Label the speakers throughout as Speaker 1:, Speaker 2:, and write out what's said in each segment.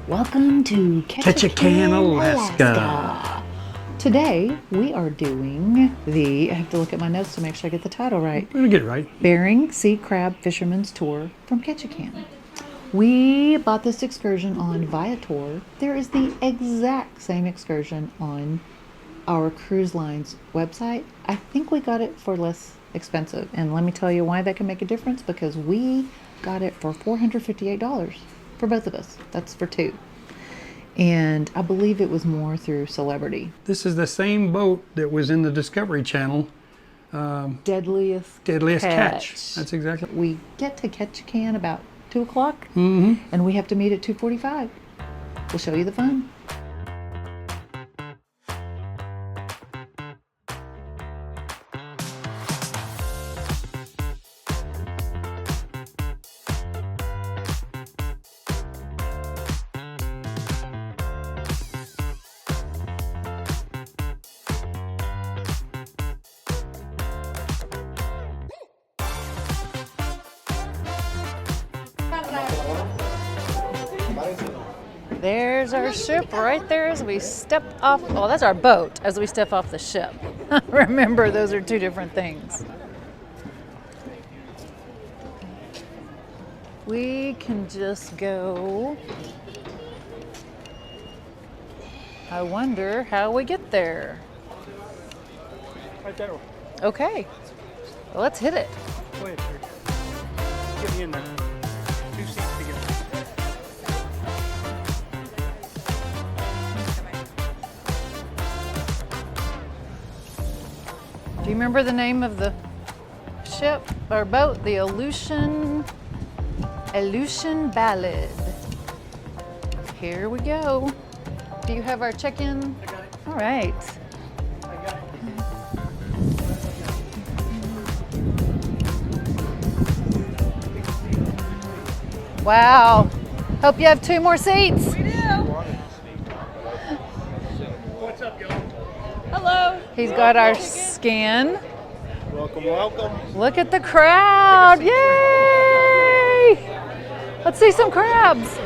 Speaker 1: Welcome to
Speaker 2: Ketchikan, Alaska.
Speaker 1: Today we are doing I have to look at my notes to make sure I get the title right.
Speaker 2: We're gonna get it right.
Speaker 1: Bering Sea Crab Fisherman's Tour from Ketchikan. We bought this excursion on Viator. There is the exact same excursion on our cruise line's website. I think we got it for less expensive. And let me tell you why that can make a difference, because we got it for $458 for both of us. That's for two. And I believe it was more through Celebrity.
Speaker 2: This is the same boat that was in the Discovery Channel.
Speaker 1: Deadliest
Speaker 2: Catch. That's exactly.
Speaker 1: We get to Ketchikan about 2 o'clock,
Speaker 2: Mm-hmm.
Speaker 1: and we have to meet at 2:45. We'll show you the fun. There's our ship right there as we step off. Well, that's our boat as we step off the ship. Remember, those are two different things. We can just go. I wonder how we get there.
Speaker 2: Right there.
Speaker 1: Okay, well, let's hit it.
Speaker 2: Go ahead, Kirk. Get me in there. 2 seats together.
Speaker 1: Do you remember the name of the ship or boat? The Aleutian Ballad. Here we go. Do you have our check-in?
Speaker 2: I got it.
Speaker 1: All right.
Speaker 2: I got it.
Speaker 1: Wow. Hope you have 2 more seats.
Speaker 3: We do.
Speaker 2: What's up, y'all?
Speaker 3: Hello.
Speaker 1: He's got our scan.
Speaker 2: Welcome, welcome.
Speaker 1: Look at the crowd. Yay! Let's see some crabs.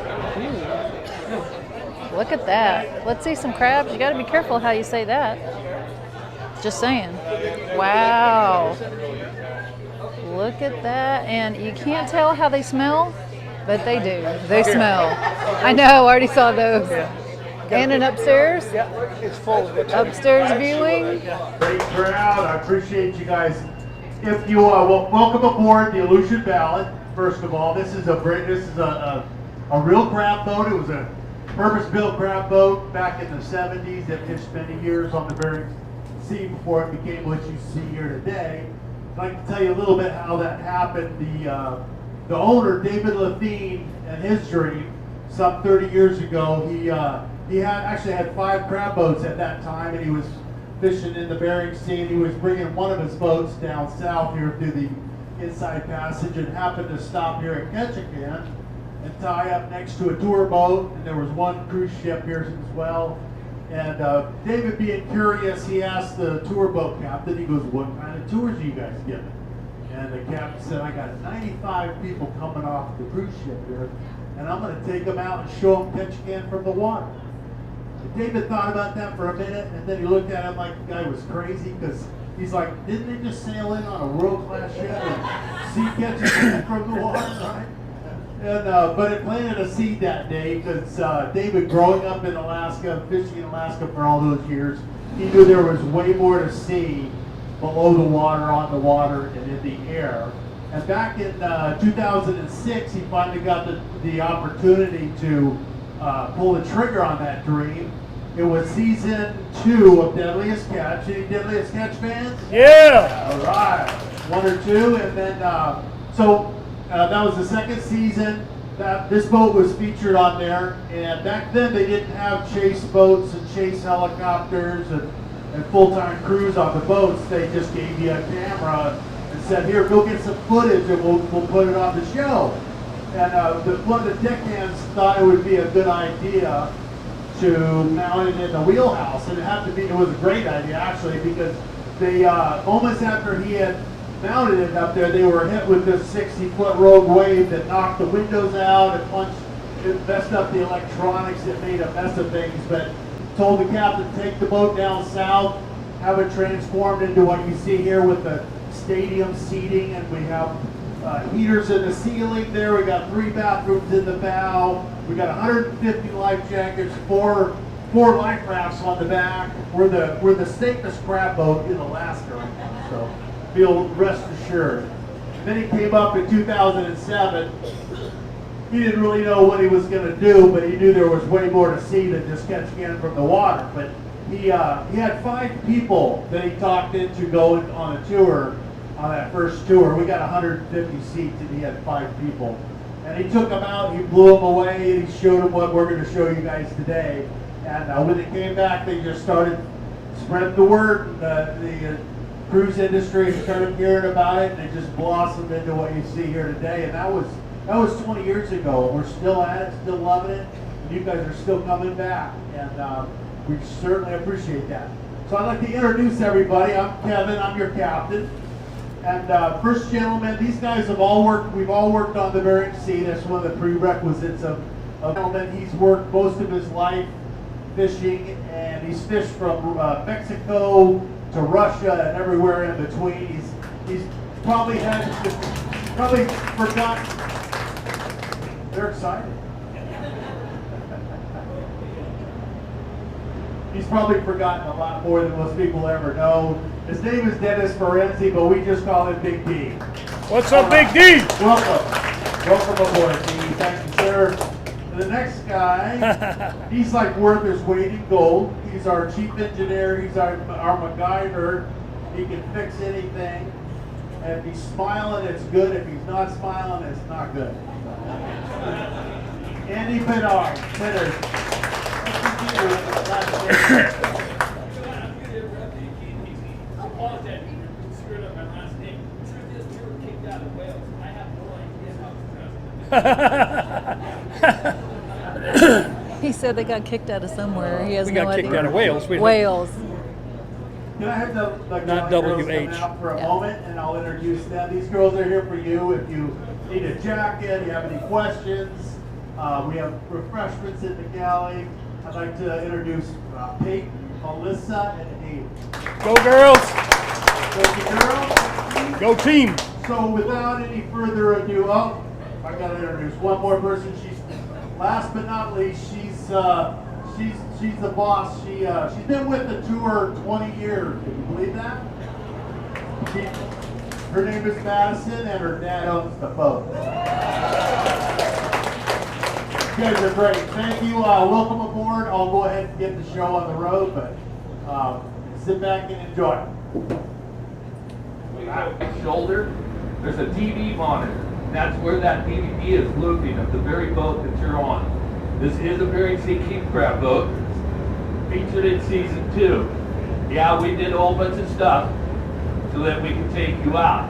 Speaker 1: Look at that. Let's see some crabs. You got to be careful how you say that. Just saying. Wow. Look at that. And you can't tell how they smell, but they do. They smell. I know. I already saw those. And an upstairs.
Speaker 2: Yeah, it's full.
Speaker 1: Upstairs viewing.
Speaker 4: Great crowd. I appreciate you guys. If you welcome aboard the Aleutian Ballad. First of all, this is a real crab boat. It was a purpose-built crab boat back in the 70s. It fished many years on the Bering Sea before it became what you see here today. I'd like to tell you a little bit how that happened. The owner, David Lethine, and his dream, some 30 years ago, he actually had 5 crab boats at that time, and he was fishing in the Bering Sea, and he was bringing one of his boats down south here through the Inside Passage, and happened to stop here at Ketchikan and tie up next to a tour boat, and there was one cruise ship here as well. And David, being curious, he asked the tour boat captain, he goes, "What kind of tours are you guys giving?" And the captain said, "I got 95 people coming off the cruise ship here, and I'm going to take them out and show them Ketchikan from the water." David thought about that for a minute, and then he looked at him like the guy was crazy, because he's like, didn't they just sail in on a world-class ship and see Ketchikan from the water, right? And, but it planted a seed that day, because David, growing up in Alaska, fishing in Alaska for all those years, he knew there was way more to see below the water, on the water, and in the air. And back in 2006, he finally got the opportunity to pull the trigger on that dream. It was season 2 of Deadliest Catch. Any Deadliest Catch fans?
Speaker 2: Yeah!
Speaker 4: All right, 1 or 2, and then that was the second season. This boat was featured on there, and back then they didn't have chase boats and chase helicopters and full-time crews on the boats. They just gave you a camera and said, "Here, go get some footage, and we'll put it on the show." And one of the deckhands thought it would be a good idea to mount it in the wheelhouse, and it was a great idea actually, because they moments after he had mounted it up there, they were hit with this 60-foot rogue wave that knocked the windows out and punched it messed up the electronics, it made a mess of things, but told the captain to take the boat down south, have it transformed into what you see here with the stadium seating, and we have heaters in the ceiling there. We got 3 bathrooms in the bow. We got 150 life jackets, four life rafts on the back. We're the safest crab boat in Alaska right now, so feel rest assured. And then he came up in 2007. He didn't really know what he was going to do, but he knew there was way more to see than just Ketchikan from the water. But he had 5 people that he talked into going on a tour, on that first tour. We got 150 seats and he had 5 people. And he took them out, he blew them away, and he showed them what we're going to show you guys today. And when they came back, they just started spreading the word. The cruise industry started hearing about it, and it just blossomed into what you see here today. And that was 20 years ago. We're still at it, still loving it, and you guys are still coming back, and we certainly appreciate that. So I'd like to introduce everybody. I'm Kevin, I'm your captain. And first gentleman, these guys have all worked, we've all worked on the Bering Sea. That's one of the prerequisites of gentleman. He's worked most of his life fishing, and he's fished from Mexico to Russia and everywhere in between. He's probably forgotten. They're excited. He's probably forgotten a lot more than most people ever know. His name is Dennis Ferenzi, but we just call him Big D.
Speaker 2: What's up, Big D?
Speaker 4: Welcome. Welcome aboard, D. Thank you, sir. And the next guy, he's like worth his weight in gold. He's our chief engineer. He's our MacGyver. He can fix anything. And if he's smiling, it's good. If he's not smiling, it's not good. Andy Bedard, Bedard.
Speaker 3: He said they got kicked out of somewhere. He has
Speaker 2: We
Speaker 3: no
Speaker 2: got
Speaker 3: idea.
Speaker 2: kicked out of Wales.
Speaker 3: Wales.
Speaker 4: Can I have the
Speaker 2: Not
Speaker 4: girls
Speaker 2: WH.
Speaker 4: come out for a
Speaker 3: Yeah.
Speaker 4: moment, and I'll introduce them. These girls are here for you. If you need a jacket, you have any questions, we have refreshments in the galley. I'd like to introduce Peyton, Alyssa, and Amy.
Speaker 2: Go girls!
Speaker 4: Thank you, girls.
Speaker 2: Go team!
Speaker 4: So without any further ado, I gotta introduce one more person. She's last but not least. She's the boss. She's been with the tour 20 years. Can you believe that? Her name is Madison, and her dad owns the boat. You guys are great. Thank you. Welcome aboard. I'll go ahead and get the show on the road, but sit back and enjoy.
Speaker 5: Shoulder, there's a TV monitor. That's where that DVD is looping of the very boat that you're on. This is a Bering Sea Crab Boat, featured in season 2. Yeah, we did a whole bunch of stuff so that we can take you out.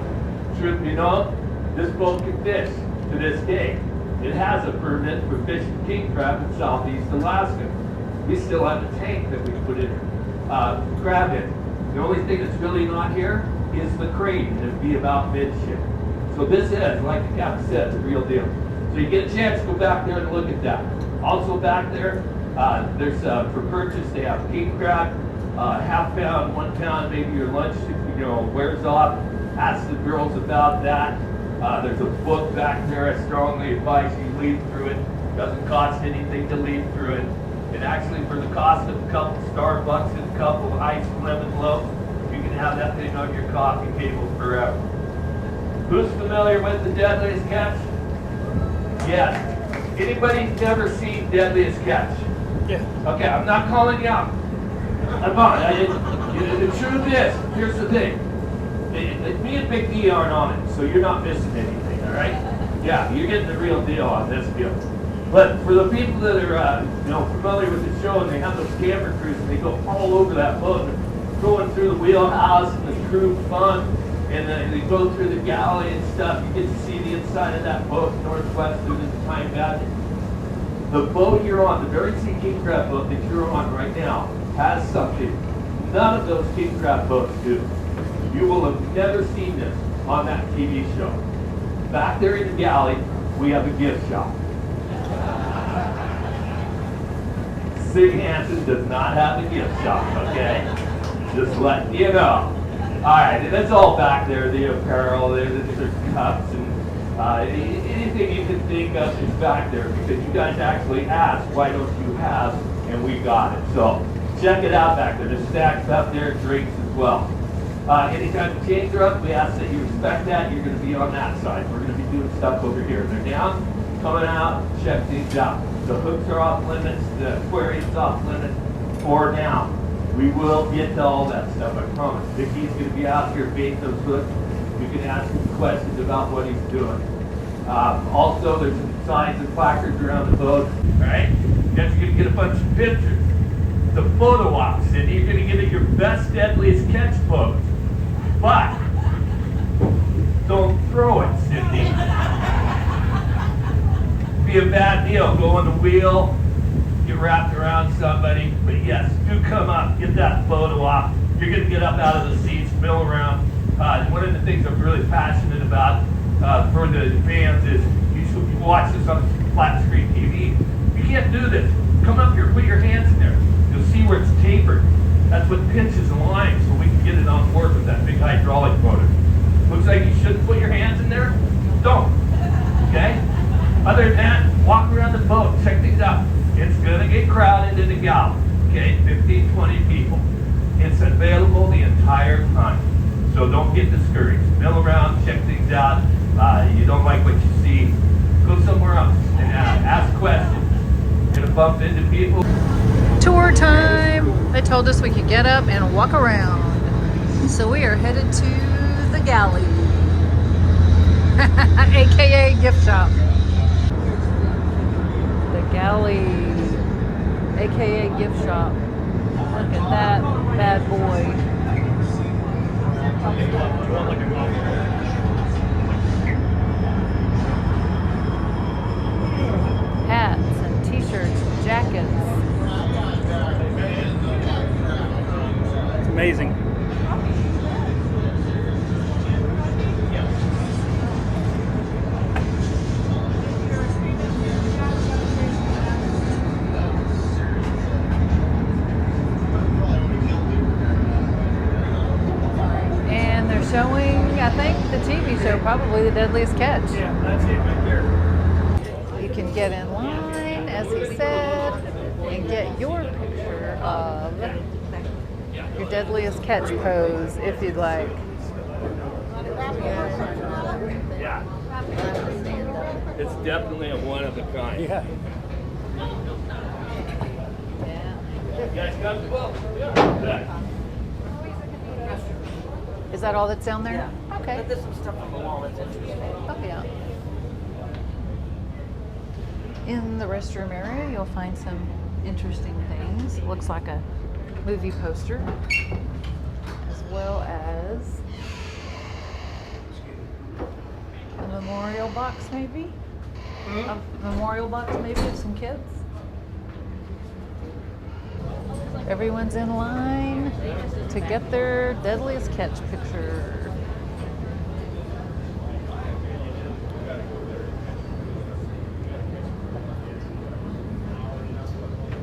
Speaker 5: Truth be known, this boat can fish to this day. It has a permit for fishing king crab in southeast Alaska. We still have a tank that we put in crab in. The only thing that's really not here is the crane, and it'd be about midship. So this is, like the captain said, the real deal. So you get a chance to go back there and look at that. Also back there, there's for purchase, they have king crab, half pound, 1 pound, maybe your lunch, wears off. Ask the girls about that. There's a book back there. I strongly advise you read through it. Doesn't cost anything to read through it. And actually, for the cost of a couple Starbucks and a couple of iced lemon loaf, you can have that thing on your coffee table forever. Who's familiar with the Deadliest Catch? Yes. Anybody never seen Deadliest Catch?
Speaker 2: Yeah.
Speaker 5: Okay, I'm not calling you out. I'm not. The truth is, here's the thing. Me and Big D aren't on it, so you're not missing anything, all right? Yeah, you're getting the real deal on this deal. But for the people that are, familiar with the show, and they have those camera crews, and they go all over that boat, and going through the wheelhouse and the crew fun, and then they go through the galley and stuff. You get to see the inside of that boat, northwest through the Time Valley. The boat you're on, the Bering Sea King Crab boat that you're on right now, has something none of those king crab boats do. You will have never seen this on that TV show. Back there in the galley, we have a gift shop. Sig Hansen does not have a gift shop, okay? Just letting you know. Alright, and that's all back there, the apparel, there's cups, and anything you can think of is back there, because you guys actually asked, why don't you have, and we got it. So, check it out back there. There's snacks up there, drinks as well. Anytime you change her up, we ask that you respect that. You're going to be on that side. We're going to be doing stuff over here. They're down, coming out, check things out. The hooks are off limits, the aquarium's off limits for now. We will get to all that stuff, I promise. Vicky's going to be out here baiting those hooks. You can ask him questions about what he's doing. Also, there's some signs and placards around the boat. All right? You guys are going to get a bunch of pictures. The photo ops, and you're going to get your best, deadliest catch pose. But don't throw it, Cindy. Be a bad deal. Go on the wheel, get wrapped around somebody. But yes, do come up, get that photo off. You're going to get up out of the seats, mill around. One of the things I'm really passionate about for the fans is you watch this on flat screen TV. You can't do this. Come up here, put your hands in there. You'll see where it's tapered. That's what pinches the line so we can get it on board with that big hydraulic motor. Looks like you shouldn't put your hands in there? Don't. Okay? Other than that, walk around the boat, check things out. It's going to get crowded in the galley. Okay? 15, 20 people. It's available the entire time. So don't get discouraged. Mill around, check things out. You don't like what you see, go somewhere else and ask questions. You're going to bump into people.
Speaker 3: Tour time. They told us we could get up and walk around. So we are headed to the galley, aka gift shop. The galley, aka gift shop. Look at that bad boy. Hats and t-shirts and jackets.
Speaker 2: It's amazing.
Speaker 3: And they're showing, I think, the TV show, probably The Deadliest Catch.
Speaker 2: Yeah, that's it right there.
Speaker 3: You can get in line, as he said, and get your picture of your deadliest catch pose if you'd like.
Speaker 5: Yeah. It's definitely a one of a kind.
Speaker 2: Yeah.
Speaker 5: You guys comfortable? Yeah.
Speaker 3: Is that all that's down there? Okay.
Speaker 6: But there's some stuff on the wall that's interesting.
Speaker 3: Oh, yeah. In the restroom area, you'll find some interesting things. It looks like a movie poster, as well as a memorial box, maybe? A memorial box, maybe, of some kids? Everyone's in line to get their deadliest catch picture.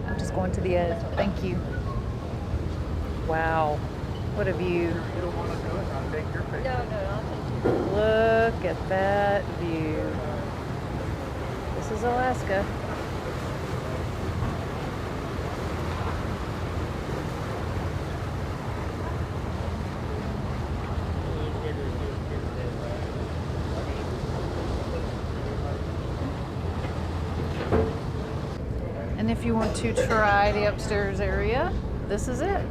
Speaker 3: I'm just going to the edge. Thank you. Wow. What a view. Look at that view. This is Alaska. And if you want to try the upstairs area, this is it.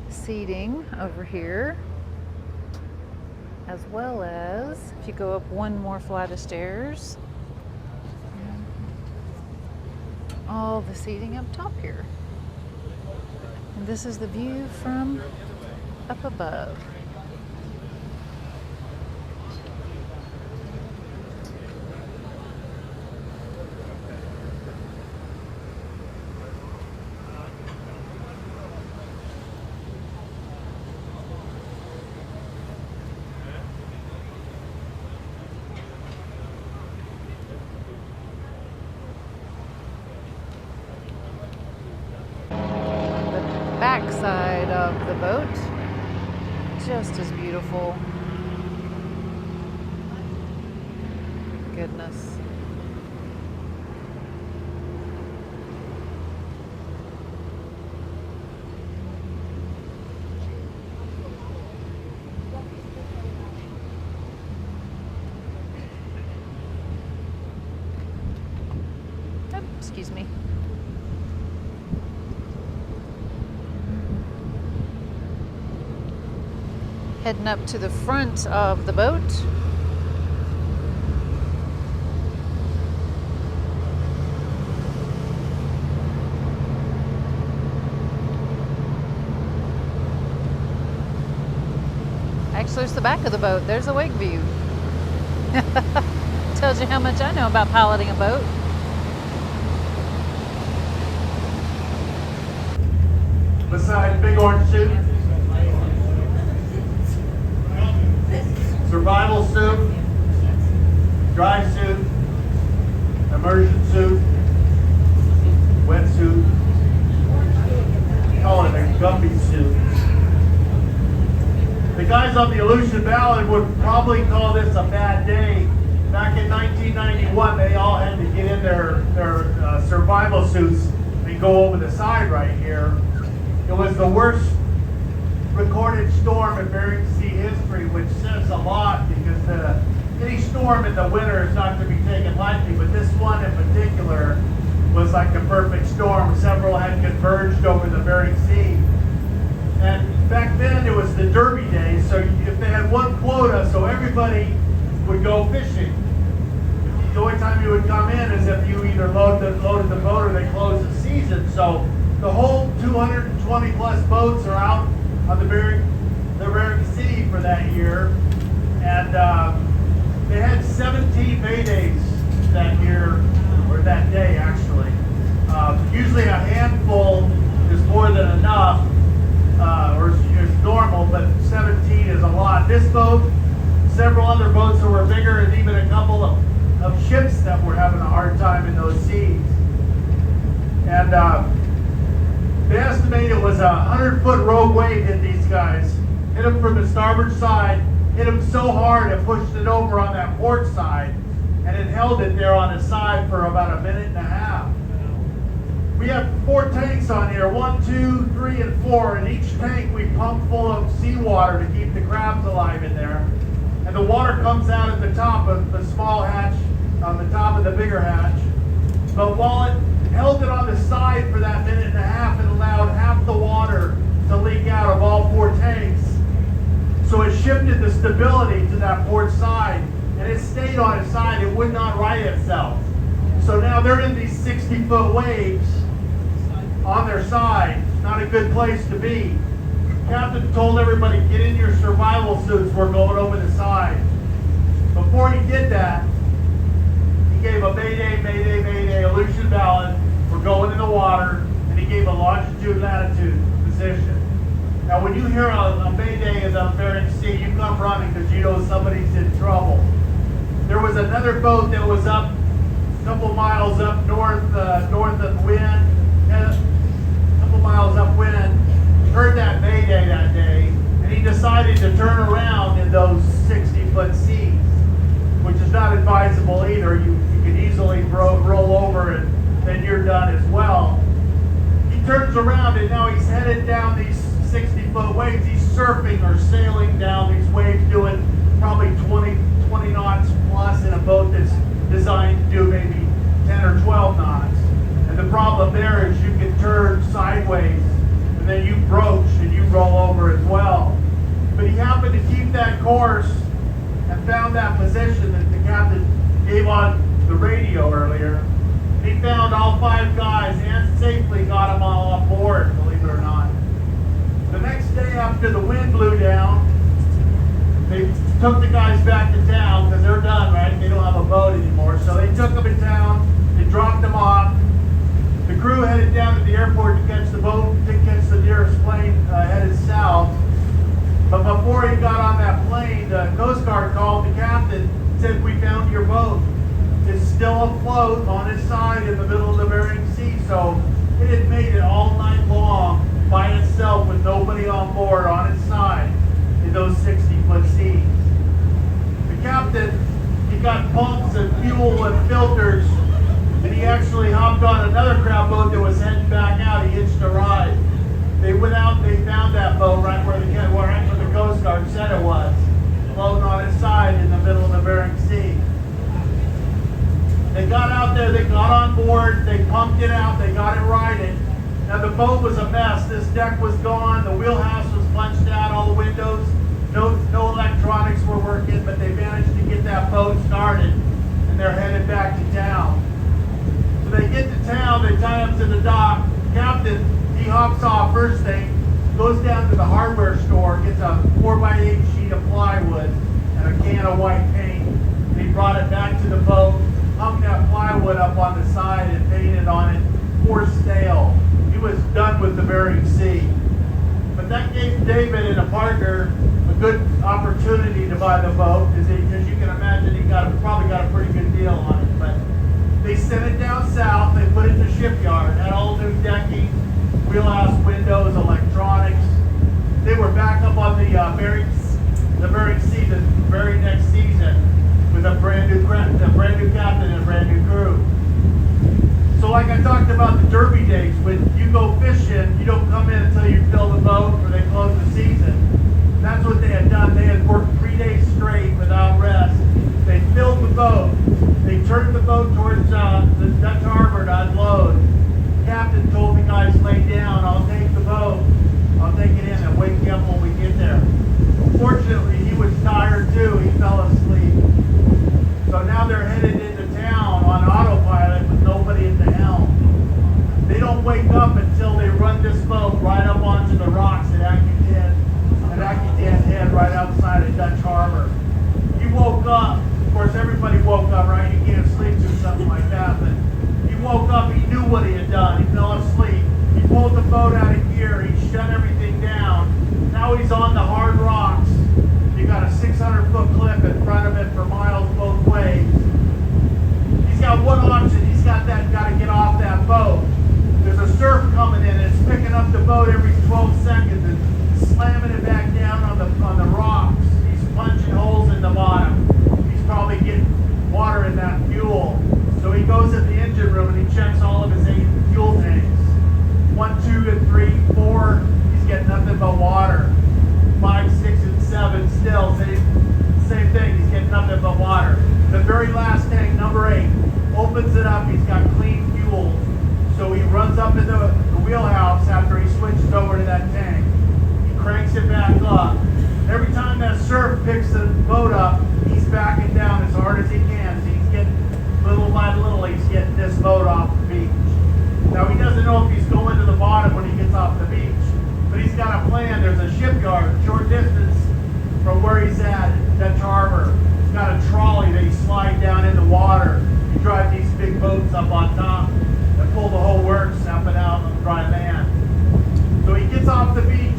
Speaker 3: Seating over here, as well as if you go up one more flight of stairs, all the seating up top here. And this is the view from up above. boat. Just as beautiful. Goodness. Oh, excuse me. Heading up to the front of the boat. Actually, there's the back of the boat. There's a wake view. Tells you how much I know about piloting a boat.
Speaker 4: Besides big orange suit, survival suit, dry suit, immersion suit, wetsuit, call it a guppy suit. The guys on the Aleutian Ballad would probably call this a bad day. Back in 1991, they all had to get in their survival suits and go over the side right here. It was the worst recorded storm in Bering Sea history, which says a lot because any storm in the winter is not to be taken lightly, but this one in particular was like the perfect storm. Several had converged over the Bering Sea. And back then it was the Derby days, so if they had one quota, so everybody would go fishing. The only time you would come in is if you either loaded the boat or they closed the season. So the whole 220 plus boats are out on the Bering Sea for that year. And they had 17 May days that year, or that day actually. Usually a handful is more than enough. Or is normal, but 17 is a lot. This boat, several other boats that were bigger, and even a couple of ships that were having a hard time in those seas. And they estimate it was a 100-foot rogue wave hit these guys. Hit them from the starboard side, hit them so hard it pushed it over on that port side, and it held it there on the side for about a minute and a half. We have 4 tanks on here, 1, 2, 3, and 4. And each tank we pump full of seawater to keep the crabs alive in there. And the water comes out at the top of the small hatch, on the top of the bigger hatch. But while it held it on the side for that minute and a half, it allowed half the water to leak out of all 4 tanks. So it shifted the stability to that port side, and it stayed on its side. It would not right itself. So now they're in these 60-foot waves on their side. Not a good place to be. Captain told everybody, get in your survival suits, we're going over the side. Before he did that, he gave a mayday, mayday, mayday, Aleutian Ballad, we're going in the water, and he gave a longitude, latitude position. Now when you hear a mayday in the Bering Sea, you come running because you know somebody's in trouble. There was another boat that was up a couple miles up north of wind, a couple miles upwind, heard that mayday that day, and he decided to turn around in those 60-foot seas, which is not advisable either. You can easily roll over and then you're done as well. He turns around and now he's headed down these 60-foot waves. He's surfing or sailing down these waves, doing probably 20 knots plus in a boat that's designed to do maybe 10 or 12 knots. And the problem there is you can turn sideways and then you broach and you roll over as well. But he happened to keep that course and found that position that the captain gave on the radio earlier. He found all 5 guys and safely got them all on board, believe it or not. The next day after the wind blew down, they took the guys back to town because they're done, right? They don't have a boat anymore. So they took them in town, they dropped them off. The crew headed down to the airport to catch the boat, to catch the nearest plane headed south. But before he got on that plane, the Coast Guard called the captain, said, we found your boat. It's still afloat on its side in the middle of the Bering Sea. So it had made it all night long by itself with nobody on board. got pumps and fuel and filters, and he actually hopped on another crab boat that was heading back out. He hitched a ride. They went out, they found that boat right where the Coast Guard said it was, floating on its side in the middle of the Bering Sea. They got out there, they got on board, they pumped it out, they got it righted. Now the boat was a mess. This deck was gone, the wheelhouse was punched out, all the windows, no electronics were working, but they managed to get that boat started, and they're headed back to town. So they get to town, they tie up to the dock. Captain, he hops off first thing, goes down to the hardware store, gets a 4x8 sheet of plywood and a can of white paint. And he brought it back to the boat, hung that plywood up on the side and painted on it for stale. He was done with the Bering Sea. But that gave David and a partner a good opportunity to buy the boat, because you can imagine he probably got a pretty good deal on it. But they sent it down south, they put it in the shipyard, had all new decking, wheelhouse windows, electronics. They were back up on the Bering Sea the very next season with a brand new captain and a brand new crew. So like I talked about the derby days, when you go fishing, you don't come in until you fill the boat or they close the season. That's what they had done. They had worked 3 days straight without rest. They filled the boat. They turned the boat towards the Dutch harbor to unload. The captain told the guys, lay down, I'll take the boat. I'll take it in and wake you up when we get there. Fortunately, he was tired too. He fell asleep. So now they're headed into town on autopilot with nobody at the helm. They don't wake up until they run this boat right up onto the rocks at Ketchikan Head, right outside of Dutch Harbor. He woke up. Of course, everybody woke up, right? You can't sleep through something like that. But he woke up. He knew what he had done. He fell asleep. He pulled the boat out of gear. He shut everything down. Now he's on the hard rocks. You got a 600-foot cliff in front of it for miles both ways. He's got one option. He's got to get off that boat. There's a surf coming in. It's picking up the boat every 12 seconds and slamming it back down on the rocks. He's punching holes in the bottom. He's probably getting water in that fuel. So he goes in the engine room and he checks all of his 8 fuel tanks. 1, 2, and 3, 4. He's getting nothing but water. 5, 6, and 7 still, same thing, he's getting nothing but water. The very last tank, number 8, opens it up, he's got clean fuel. So he runs up in the wheelhouse after he switches over to that tank. He cranks it back up. Every time that surf picks the boat up, he's backing down as hard as he can. So he's getting, little by little, he's getting this boat off the beach. Now he doesn't know if he's going to the bottom when he gets off the beach. But he's got a plan. There's a shipyard short distance from where he's at Dutch Harbor. He's got a trolley that he slides down in the water. You drive these big boats up on top and pull the whole works up and out on dry land. So he gets off the beach.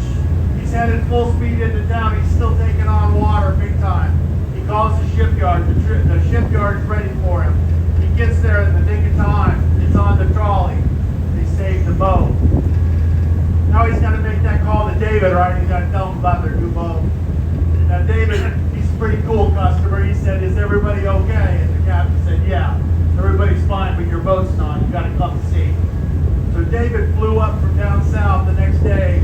Speaker 4: He's headed full speed into town. He's still taking on water big time. He calls the shipyard. The shipyard's ready for him. He gets there in the nick of time. It's on the trolley. They save the boat. Now he's got to make that call to David, right? He's got to tell him about their new boat. Now David, he's a pretty cool customer. He said, is everybody okay? And the captain said, yeah, everybody's fine, but your boat's not. You got to come see. So David flew up from down south the next day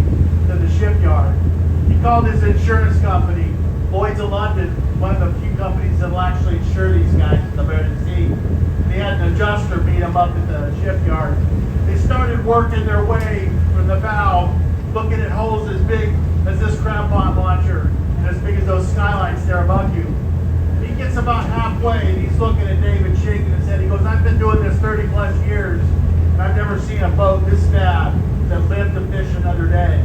Speaker 4: to the shipyard. He called his insurance company, Lloyd's of London, one of the few companies that will actually insure these guys at the Bering Sea. He had an adjuster meet him up at the shipyard. They started working their way from the bow, looking at holes as big as this crab bomb launcher and as big as those skylights there above you. He gets about halfway and he's looking at David, shaking his head. He goes, I've been doing this 30 plus years and I've never seen a boat this bad that lived to fish another day.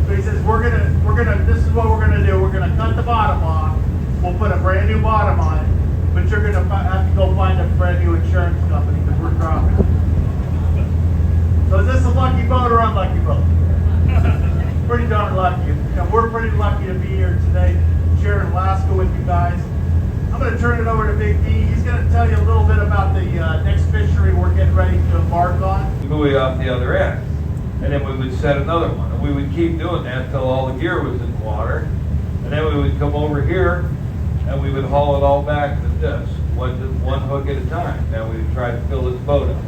Speaker 4: So he says, this is what we're gonna do. We're gonna cut the bottom off. We'll put a brand new bottom on it, but you're gonna have to go find a brand new insurance company because we're dropping it. So is this a lucky boat or unlucky boat? Pretty darn lucky. And we're pretty lucky to be here today, sharing Alaska with you guys. I'm going to turn it over to Big D. He's going to tell you a little bit about the next fishery we're getting ready to embark on.
Speaker 5: Buoy off the other end. And then we would set another one. And we would keep doing that until all the gear was in the water. And then we would come over here and we would haul it all back to this, one hook at a time. Then we would try to fill this boat up.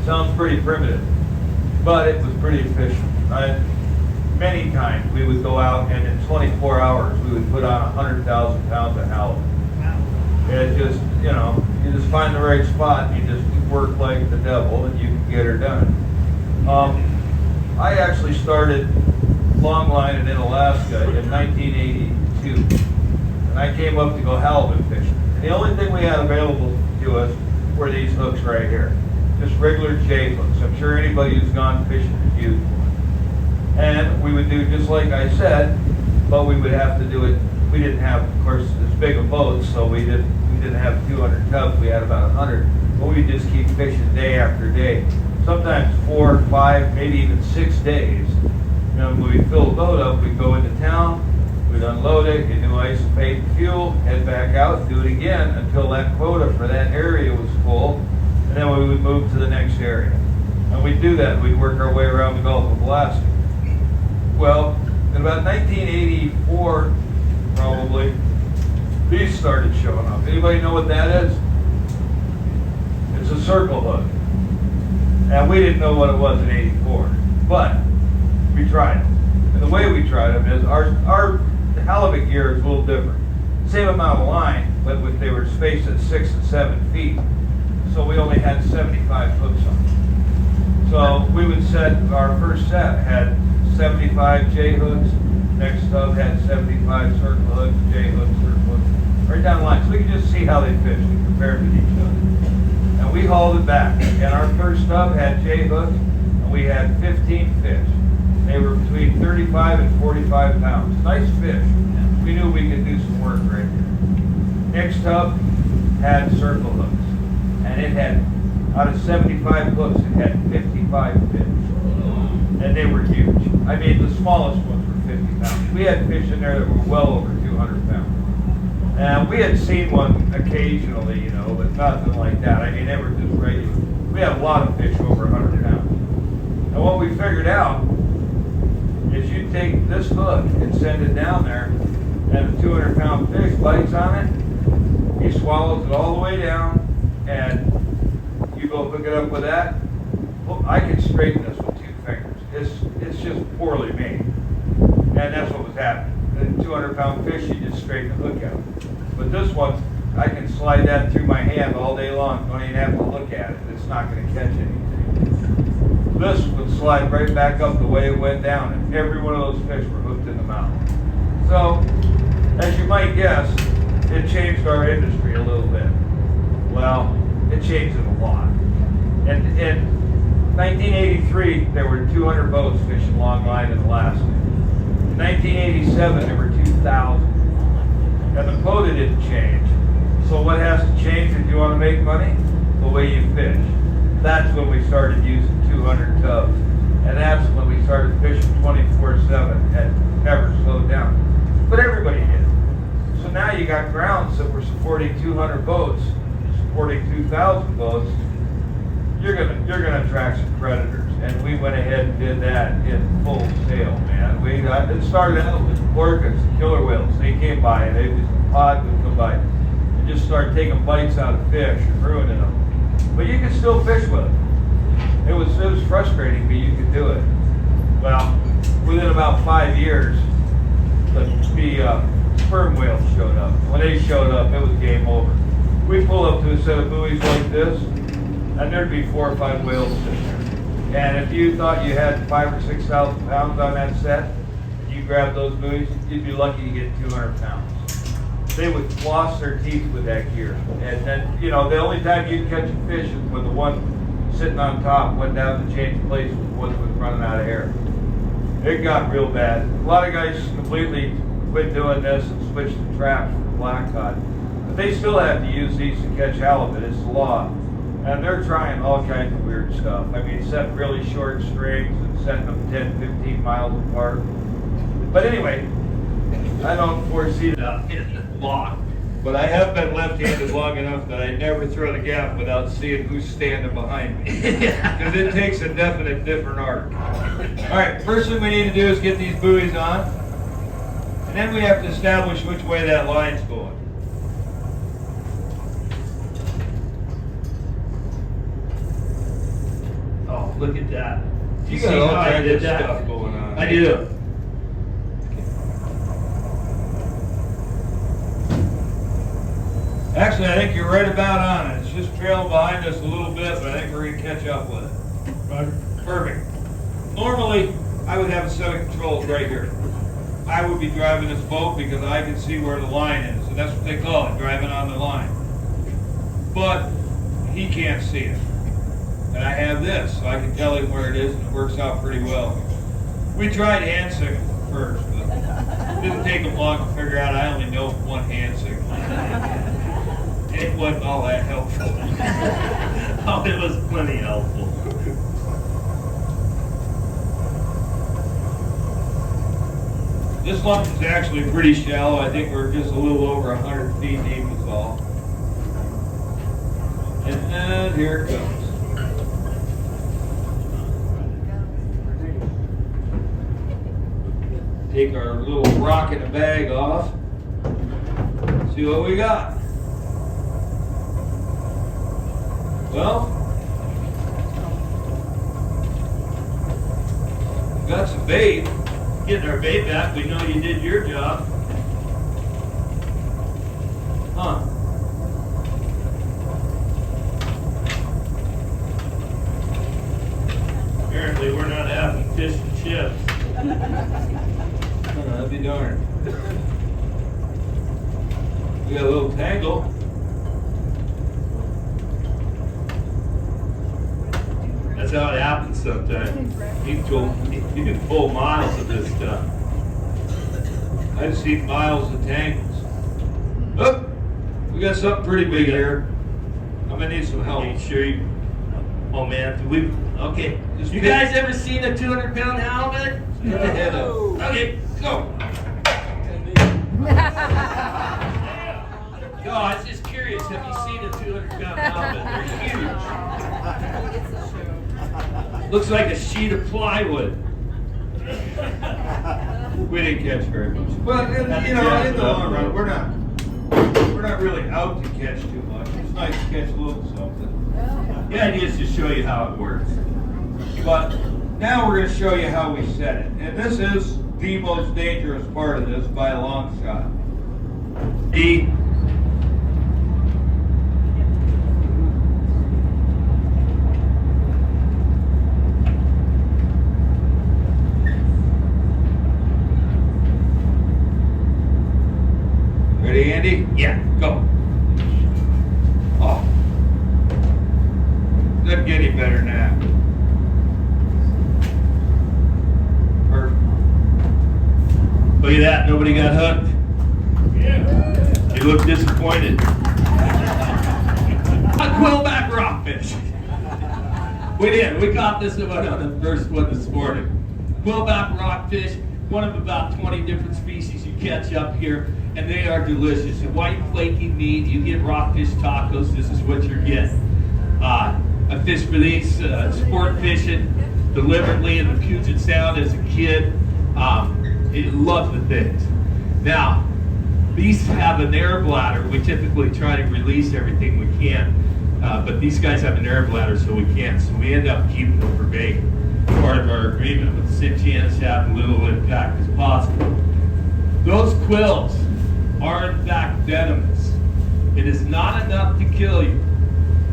Speaker 5: Sounds pretty primitive, but it was pretty efficient. Many times we would go out, and in 24 hours we would put on 100,000 pounds of halibut. It just, you just find the right spot, and you just work like the devil, and you can get her done. I actually started Longline in Alaska in 1982, and I came up to go halibut fishing. And the only thing we had available to us were these hooks right here, just regular J hooks. I'm sure anybody who's gone fishing has used one. And we would do just like I said, but we would have to do it. We didn't have, of course, as big a boat, so we didn't have 200 tubs. We had about 100, but we just keep fishing day after day. Sometimes 4, 5, maybe even 6 days. And when we fill the boat up, we'd go into town, we'd unload it, get new ice and paint and fuel, head back out, do it again until that quota for that area was full, and then we would move to the next area. And we'd do that. We'd work our way around the Gulf of Alaska. Well, in about 1984, probably, these started showing up. Anybody know what that is? It's a circle hook. And we didn't know what it was in 84, but we tried it. And the way we tried them is our halibut gear is a little different. Same amount of line, but they were spaced at 6 and 7 feet. So we only had 75 hooks on it. So we would set, our first set had 75 J hooks, next tub had 75 circle hooks, J hooks, circle hooks, right down the line. So we could just see how they fished and compared with each other. And we hauled it back. And our first tub had J hooks, and we had 15 fish. They were between 35 and 45 pounds. Nice fish. We knew we could do some work right there. Next tub had circle hooks, and it had, out of 75 hooks, it had 55 fish. And they were huge. I mean, the smallest ones were 50 pounds. We had fish in there that were well over 200 pounds. And we had seen one occasionally, but nothing like that. I mean, they were just regular. We had a lot of fish over 100 pounds. And what we figured out is you take this hook and send it down there, and a 200-pound fish bites on it, he swallows it all the way down, and you go hook it up with that. Well, I can straighten this with 2 fingers. It's just poorly made. And that's what was happening. The 200-pound fish, you just straighten the hook out. But this one, I can slide that through my hand all day long. Don't even have to look at it. It's not going to catch anything. This would slide right back up the way it went down, and every one of those fish were hooked in the mouth. So, as you might guess, it changed our industry a little bit. Well, it changed it a lot. And in 1983, there were 200 boats fishing Longline in Alaska. In 1987, there were 2,000. And the quota didn't change. So what has to change if you want to make money? The way you fish. That's when we started using 200 tubs. And that's when we started fishing 24/7 and never slowed down. But everybody did. So now you got grounds that were supporting 200 boats, supporting 2,000 boats. You're gonna attract some predators, and we went ahead and did that in full sail, man. It started out with orcas, killer whales. They came by, and they just pod would come by, and just start taking bites out of fish and ruining them. But you could still fish with them. It was frustrating, but you could do it. Well, within about 5 years, the sperm whales showed up. When they showed up, it was game over. We pull up to a set of buoys like this, and there'd be 4 or 5 whales sitting there. And if you thought you had 5,000 or 6,000 pounds on that set, you grabbed those buoys, you'd be lucky to get 200 pounds. They would floss their teeth with that gear. And then, the only time you'd catch a fish is when the one sitting on top went down to change places with one that was running out of air. It got real bad. A lot of guys completely quit doing this and switched to traps for black cod. But they still have to use these to catch halibut. It's the law. And they're trying all kinds of weird stuff. I mean, setting really short strings and setting them 10, 15 miles apart. But anyway, I don't foresee that in law. But I have been left-handed long enough that I never throw the gap without seeing who's standing behind me. Because it takes a definite different art. All right, first thing we need to do is get these buoys on. And then we have to establish which way that line's going. Oh, look at that. You got all kinds of stuff going on. I do. Actually, I think you're right about on it. It's just trailing behind us a little bit, but I think we're going to catch up with it. Roger. Perfect. Normally, I would have a set of controls right here. I would be driving this boat because I can see where the line is. And that's what they call it, driving on the line. But he can't see it. And I have this, so I can tell him where it is, and it works out pretty well. We tried hand signal first, but it didn't take him long to figure out I only know one hand signal. It wasn't all that helpful. Oh, it was plenty helpful. This lump is actually pretty shallow. I think we're just a little over 100 feet deep is all. And then here it comes. Take our little rock in the bag off. See what we got. Well, we got some bait. Getting our bait back, we know you did your job. Huh. Apparently we're not having fish and chips. Oh, that'd be darned. We got a little tangle. That's how it happens sometimes. You can pull miles of this stuff. I've seen miles of tangles. Oh, we got something pretty big here. I'm gonna need some help.
Speaker 7: Sure you. Oh man, okay. You guys ever seen a 200-pound halibut?
Speaker 5: Get the head up.
Speaker 7: Okay, go. No, I was just curious. Have you seen a 200-pound halibut? They're huge. Looks like a sheet of plywood.
Speaker 5: We didn't catch very much. But in the long run, we're not really out to catch too much. It's nice to catch a little something.
Speaker 7: The idea is to show you how it works.
Speaker 5: But now we're going to show you how we set it. And this is the most dangerous part of this by a long shot. Ready, Andy?
Speaker 7: Yeah, go.
Speaker 5: Oh. Doesn't get any better than that. Perfect.
Speaker 7: Look at that. Nobody got hooked.
Speaker 5: Yeah.
Speaker 7: You look disappointed. A quillback rockfish. We did. We caught this one on the first one this morning. Quillback rockfish, one of about 20 different species you catch up here, and they are delicious. And white flaky meat, you get rockfish tacos, this is what you're getting. I fished for these sport fishing deliberately in the Puget Sound as a kid. Love the things. Now, these have an air bladder. We typically try to release everything we can, but these guys have an air bladder, so we can't. So we end up keeping them for bait. Part of our agreement with the Cinchians to have little impact as possible. Those quills are in fact venomous. It is not enough to kill you,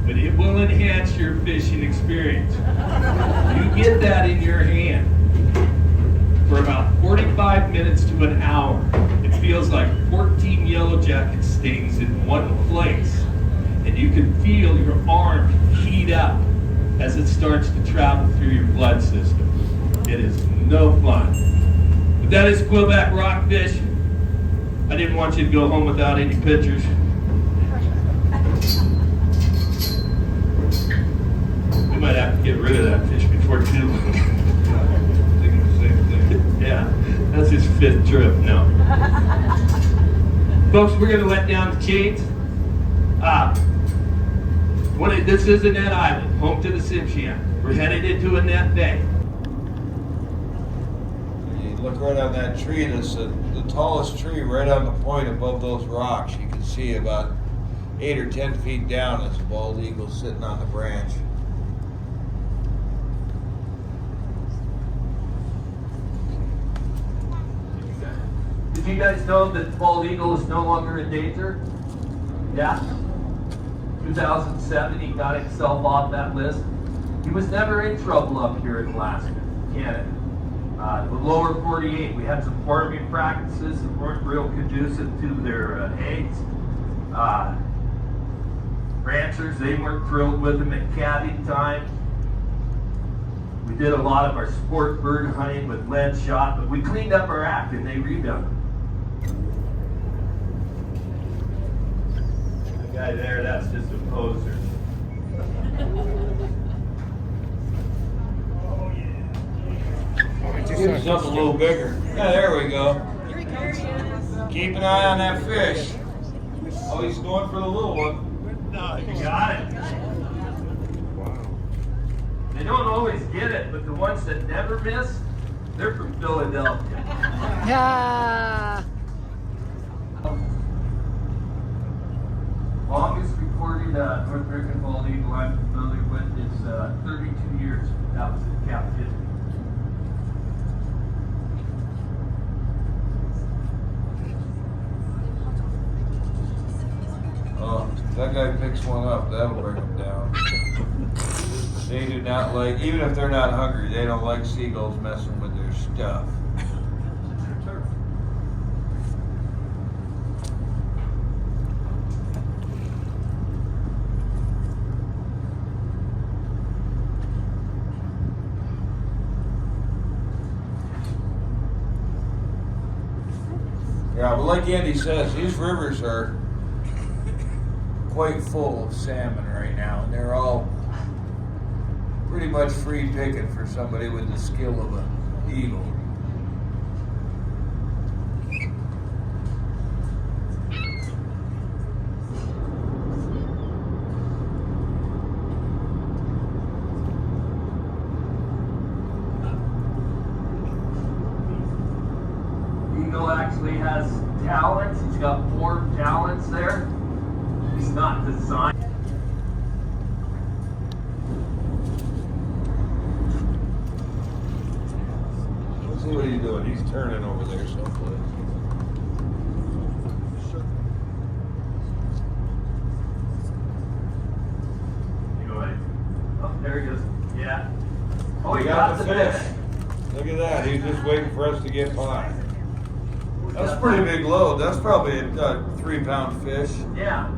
Speaker 7: but it will enhance your fishing experience. You get that in your hand for about 45 minutes to an hour. It feels like 14 yellow jacket stings in one place, and you can feel your arm heat up as it starts to travel through your blood system. It is no fun. But that is quillback rockfish. I didn't want you to go home without any pictures. We might have to get rid of that fish before too long. Thinking the same thing. Yeah, that's his 5th trip now. Folks, we're going to let down the chains. This is a net island, home to the Simshian. We're headed into a net bay.
Speaker 8: You look right on that tree and it's the tallest tree right on the point above those rocks. You can see about 8 or 10 feet down is a bald eagle sitting on the branch.
Speaker 5: Did you guys know that bald eagle is no longer in danger? Yeah. 2007, he got himself off that list. He was never in trouble up here in Alaska, Canada. The lower 48, we had some farming practices that weren't real conducive to their eggs. Ranchers, they weren't thrilled with them at calving time. We did a lot of our sport bird hunting with lead shot, but we cleaned up our act and they rebounded. The guy there, that's just a poser.
Speaker 8: Give something a little bigger. Yeah, there we go. Keep an eye on that fish. Oh, he's going for the little one.
Speaker 5: You got it. They don't always get it, but the ones that never miss, they're from Philadelphia.
Speaker 3: Yeah.
Speaker 5: Longest recorded North American bald eagle I'm familiar with is 32 years. That was in captivity.
Speaker 8: Oh, if that guy picks one up, that'll bring him down. They do not like, even if they're not hungry, they don't like seagulls messing with their stuff. Yeah, but like Andy says, these rivers are quite full of salmon right now, and they're all pretty much free picking for somebody with the skill of an eagle.
Speaker 5: Eagle actually has talents. He's got 4 talents there. He's not designed.
Speaker 8: Let's see what he's doing. He's turning over there someplace.
Speaker 5: Anyway, oh, there he goes. Yeah. Oh,
Speaker 8: We
Speaker 5: he
Speaker 8: got
Speaker 5: got
Speaker 8: the
Speaker 5: the
Speaker 8: fish.
Speaker 5: fish.
Speaker 8: Look at that. He's just waiting for us to get by. That's a pretty big load. That's probably a 3-pound fish.
Speaker 5: Yeah.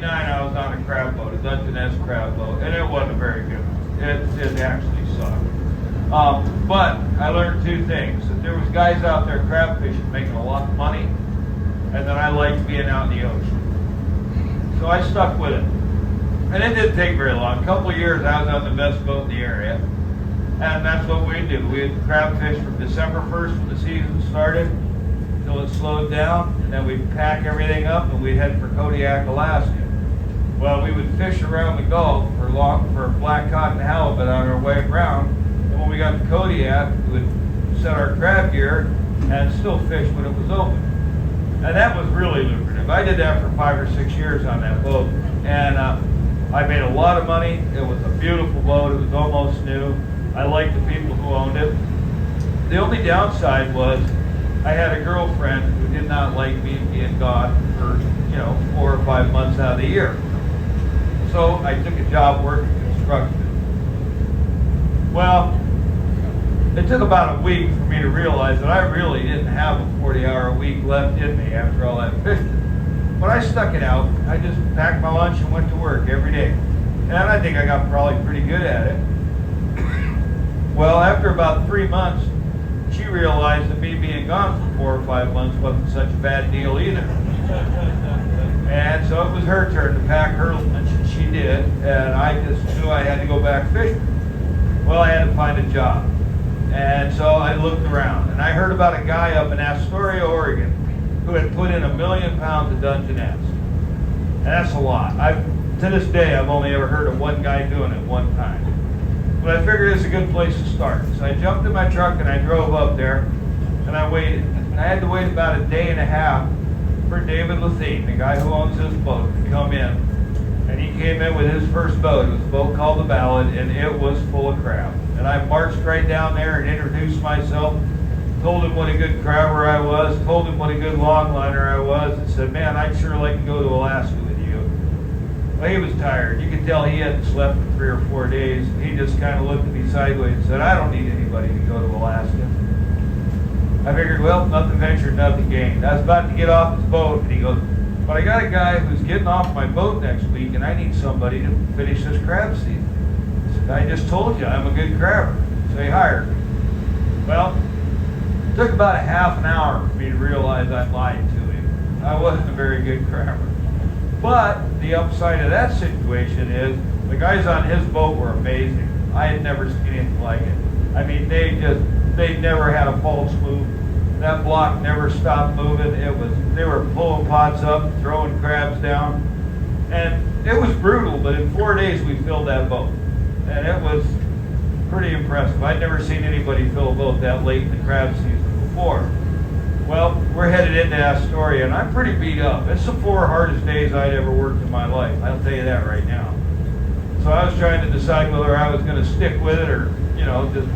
Speaker 8: I was on a crab boat, a Dungeness crab boat, and it wasn't very good. It actually sucked. But I learned 2 things. That there was guys out there crab fishing making a lot of money, and that I liked being out in the ocean. So I stuck with it. And it didn't take very long. A couple of years I was on the best boat in the area. And that's what we do. We'd crab fish from December 1st when the season started till it slowed down, and then we'd pack everything up and we'd head for Kodiak, Alaska. Well, we would fish around the Gulf for black cod and halibut on our way around, and when we got to Kodiak, we would set our crab gear and still fish when it was open. And that was really lucrative. I did that for 5 or 6 years on that boat, and I made a lot of money. It was a beautiful boat. It was almost new. I liked the people who owned it. The only downside was I had a girlfriend who did not like me being gone for, 4 or 5 months out of the year. So I took a job working construction. Well, it took about a week for me to realize that I really didn't have a 40-hour-a-week left in me after all that fishing. But I stuck it out. I just packed my lunch and went to work every day. And I think I got probably pretty good at it. Well, after about 3 months, she realized that me being gone for 4 or 5 months wasn't such a bad deal either. And so it was her turn to pack her lunch, and she did, and I just knew I had to go back fishing. Well, I had to find a job. And so I looked around, and I heard about a guy up in Astoria, Oregon, who had put in 1 million pounds of Dungeness. And that's a lot. To this day, I've only ever heard of one guy doing it one time. But I figured it's a good place to start. So I jumped in my truck and I drove up there, and I waited. And I had to wait about a day and a half for David Lathine, the guy who owns this boat, to come in. And he came in with his first boat. It was a boat called the Ballad, and it was full of crab. And I marched right down there and introduced myself, told him what a good crabber I was, told him what a good longliner I was, and said, man, I'd sure like to go to Alaska with you. Well, he was tired. You could tell he hadn't slept for 3 or 4 days. And he just kind of looked at me sideways and said, I don't need anybody to go to Alaska. I figured, well, nothing ventured, nothing gained. I was about to get off his boat, and he goes, but I got a guy who's getting off my boat next week, and I need somebody to finish this crab season. I said, I just told you I'm a good crabber, so he hired me. Well, it took about a half an hour for me to realize I lied to him. I wasn't a very good crabber. But the upside of that situation is the guys on his boat were amazing. I had never seen anything like it. I mean, they never had a false move. That block never stopped moving. They were pulling pots up, throwing crabs down. And it was brutal, but in 4 days we filled that boat. And it was pretty impressive. I'd never seen anybody fill a boat that late in the crab season before. Well, we're headed into Astoria, and I'm pretty beat up. It's the 4 hardest days I'd ever worked in my life. I'll tell you that right now. So I was trying to decide whether I was going to stick with it or, just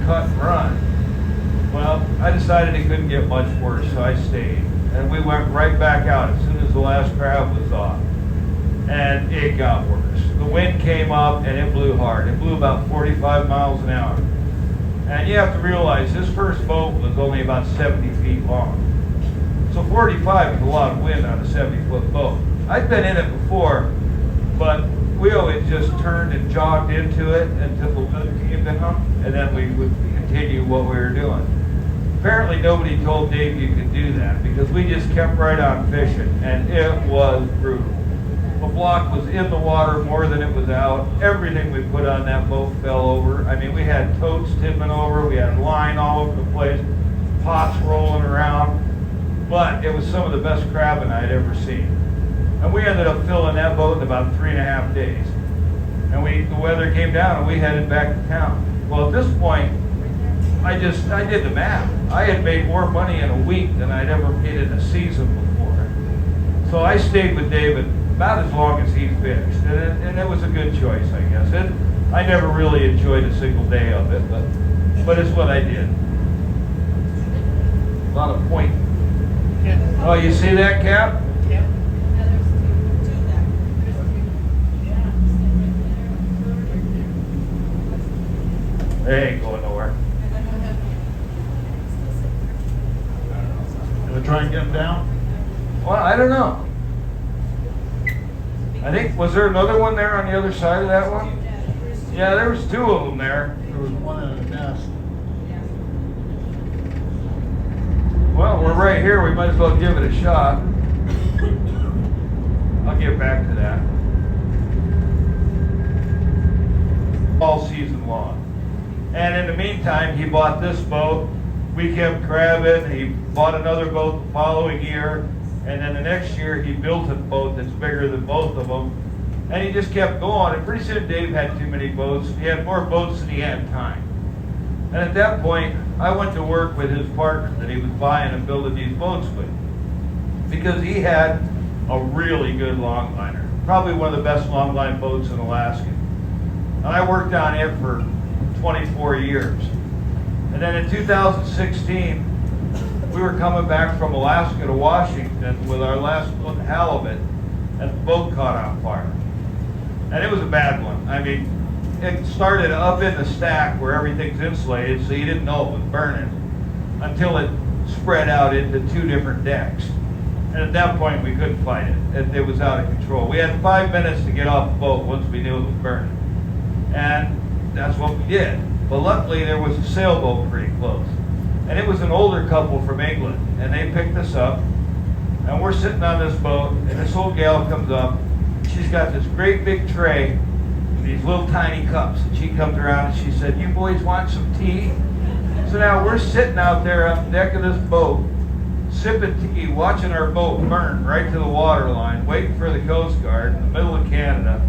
Speaker 8: cut and run. Well, I decided it couldn't get much worse, so I stayed. And we went right back out as soon as the last crab was off. And it got worse. The wind came up and it blew hard. It blew about 45 miles an hour. And you have to realize this first boat was only about 70 feet long. So 45 is a lot of wind on a 70-foot boat. I'd been in it before, but we always just turned and jogged into it until the wind came down, and then we would continue what we were doing. Apparently nobody told Dave you could do that because we just kept right on fishing, and it was brutal. The block was in the water more than it was out. Everything we put on that boat fell over. I mean, we had totes tipping over, we had line all over the place, pots rolling around, but it was some of the best crabbing I'd ever seen. And we ended up filling that boat in about 3.5 days. And the weather came down and we headed back to town. Well, at this point, I did the math. I had made more money in a week than I'd ever made in a season before. So I stayed with David about as long as he fished, and it was a good choice, I guess. I never really enjoyed a single day of it, but it's what I did. A lot of point. Oh, you see that, Cap?
Speaker 6: Yep.
Speaker 8: They ain't going nowhere.
Speaker 4: Gonna try and get them down?
Speaker 8: Well, I don't know. I think, was there another one there on the other side of that one? Yeah, there was 2 of them there.
Speaker 4: There was one in a nest.
Speaker 8: Well, we're right here. We might as well give it a shot. I'll get back to that. All season long. And in the meantime, he bought this boat. We kept crabbing. He bought another boat the following year. And then the next year, he built a boat that's bigger than both of them. And he just kept going. And pretty soon, Dave had too many boats. He had more boats than he had time. And at that point, I went to work with his partner that he was buying and building these boats with. Because he had a really good longliner. Probably one of the best longline boats in Alaska. And I worked on it for 24 years. And then in 2016, we were coming back from Alaska to Washington with our last halibut, and the boat caught on fire. And it was a bad one. I mean, it started up in the stack where everything's insulated, so you didn't know it was burning until it spread out into 2 different decks. And at that point, we couldn't fight it. It was out of control. We had 5 minutes to get off the boat once we knew it was burning. And that's what we did. But luckily, there was a sailboat pretty close. And it was an older couple from England, and they picked us up, and we're sitting on this boat, and this old gal comes up. She's got this great big tray, and these little tiny cups, and she comes around and she said, "You boys want some tea?" So now we're sitting out there on the deck of this boat, sipping tea, watching our boat burn right to the water line, waiting for the Coast Guard in the middle of Canada.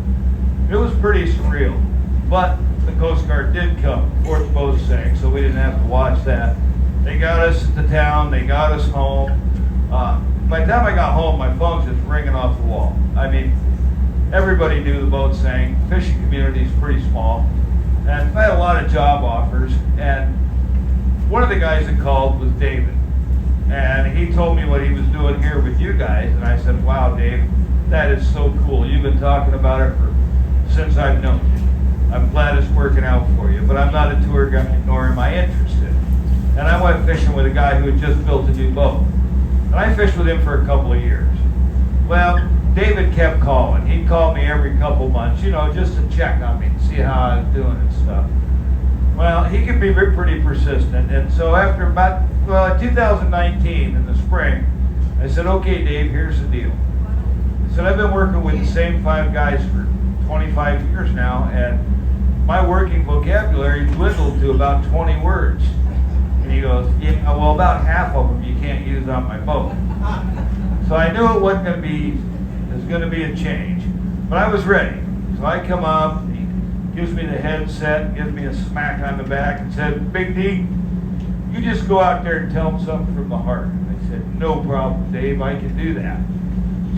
Speaker 8: It was pretty surreal, but the Coast Guard did come before the boat sank, so we didn't have to watch that. They got us to town, they got us home. By the time I got home, my phone's just ringing off the wall. I mean, everybody knew the boat sank. Fishing community is pretty small. And I had a lot of job offers. And one of the guys that called was David. And he told me what he was doing here with you guys. And I said, wow, Dave, that is so cool. You've been talking about it since I've known you. I'm glad it's working out for you. But I'm not a tour guide, nor am I interested. And I went fishing with a guy who had just built a new boat. And I fished with him for a couple of years. Well, David kept calling. He'd call me every couple months, you know, just to check on me, see how I was doing and stuff. Well, he could be pretty persistent. And so after about, in 2019, in the spring, I said, okay, Dave, here's the deal. I said, I've been working with the same 5 guys for 25 years now, and my working vocabulary dwindled to about 20 words. And he goes, yeah, well, about half of them you can't use on my boat. So I knew it wasn't going to be, there's going to be a change. But I was ready. So I come up, he gives me the headset, gives me a smack on the back and said, Big D, you just go out there and tell them something from the heart. I said, no problem, Dave, I can do that.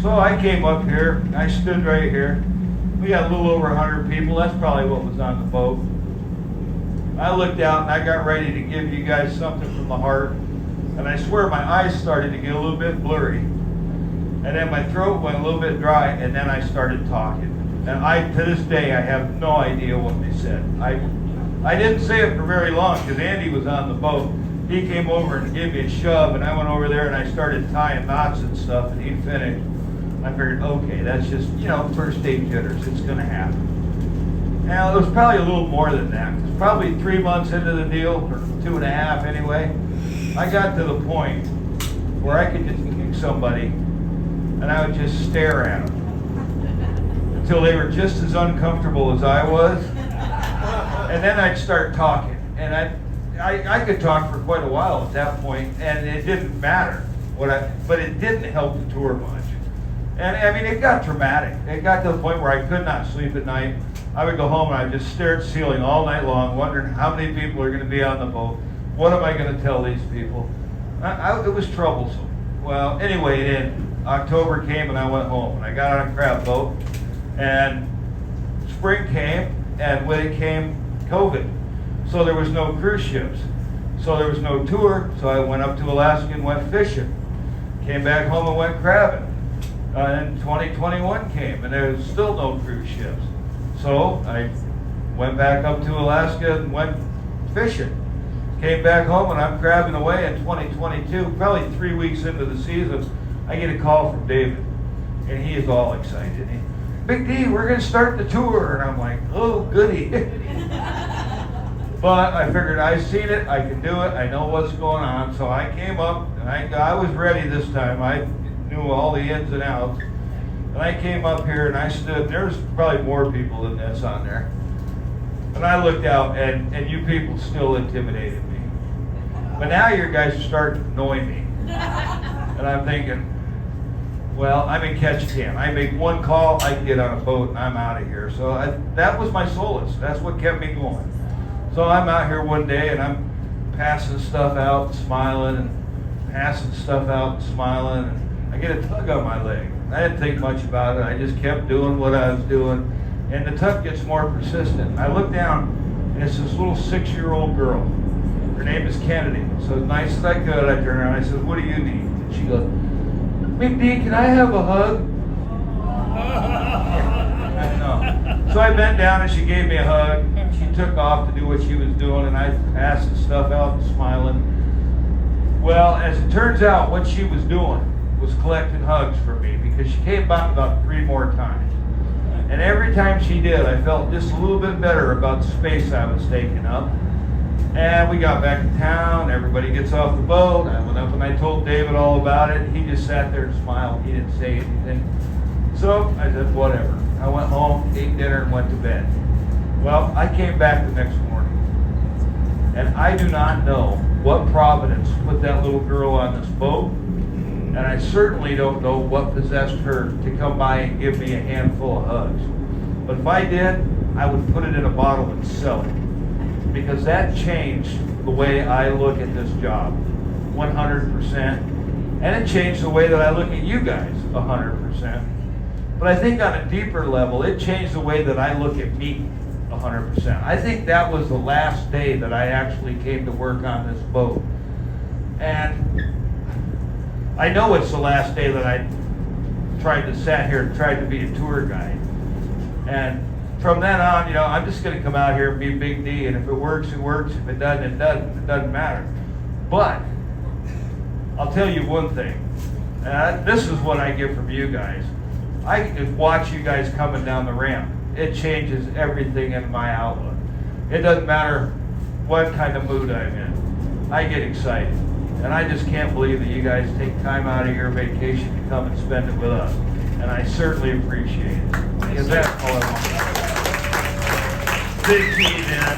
Speaker 8: So I came up here, I stood right here. We got a little over 100 people, that's probably what was on the boat. I looked out and I got ready to give you guys something from the heart. And I swear my eyes started to get a little bit blurry. And then my throat went a little bit dry, and then I started talking. And to this day, I have no idea what they said. I didn't say it for very long because Andy was on the boat. He came over and gave me a shove, and I went over there and I started tying knots and stuff, and he finished. I figured, okay, that's just, you know, first day jitters. It's going to happen. Now, it was probably a little more than that. It was probably 3 months into the deal, or 2.5 anyway. I got to the point where I could just kick somebody and I would just stare at them until they were just as uncomfortable as I was. And then I'd start talking. And I could talk for quite a while at that point, and it didn't matter but it didn't help the tour much. And I mean, it got dramatic. It got to the point where I could not sleep at night. I would go home and I'd just stare at the ceiling all night long, wondering how many people are going to be on the boat. What am I going to tell these people? It was troublesome. Well, anyway, then October came and I went home and I got on a crab boat, and spring came, and with it came COVID. So there was no cruise ships. So there was no tour. So I went up to Alaska and went fishing. Came back home and went crabbing. And 2021 came and there was still no cruise ships. So I went back up to Alaska and went fishing. Came back home and I'm crabbing away in 2022. Probably 3 weeks into the season, I get a call from David. And he is all excited. Big D, we're going to start the tour. And I'm like, oh, goody. But I figured I've seen it, I can do it, I know what's going on. So I came up and I was ready this time. I knew all the ins and outs. And I came up here and I stood, there's probably more people than this on there. And I looked out and you people still intimidated me. But now your guys are starting to annoy me. And I'm thinking, well, I'm in Ketchikan. I make one call, I can get on a boat and I'm out of here. So that was my solace. That's what kept me going. So I'm out here one day and I'm passing stuff out and smiling and passing stuff out and smiling. And I get a tug on my leg. I didn't think much about it. I just kept doing what I was doing. And the tug gets more persistent. I look down and it's this little 6-year-old girl. Her name is Kennedy. So as nice as I could, I turned around and I said, what do you need? And she goes, Big D, can I have a hug? I know. So I bent down and she gave me a hug. She took off to do what she was doing and I passed the stuff out and smiling. Well, as it turns out, what she was doing was collecting hugs for me because she came back about 3 more times. And every time she did, I felt just a little bit better about the space I was taking up. And we got back to town, everybody gets off the boat. I went up and I told David all about it. He just sat there and smiled. He didn't say anything. So I said, whatever. I went home, ate dinner, and went to bed. Well, I came back the next morning. And I do not know what providence put that little girl on this boat. And I certainly don't know what possessed her to come by and give me a handful of hugs. But if I did, I would put it in a bottle and sell it. Because that changed the way I look at this job, 100%. And it changed the way that I look at you guys, 100%. But I think on a deeper level, it changed the way that I look at me, 100%. I think that was the last day that I actually came to work on this boat. And I know it's the last day that I tried to sit here and tried to be a tour guide. And from then on, you know, I'm just going to come out here and be Big D, and if it works, it works. If it doesn't, it doesn't. It doesn't matter. But I'll tell you one thing. This is what I get from you guys. I can just watch you guys coming down the ramp. It changes everything in my outlook. It doesn't matter what kind of mood I'm in. I get excited. And I just can't believe that you guys take time out of your vacation to come and spend it with us. And I certainly appreciate it. Because that's all I want. Big T, man.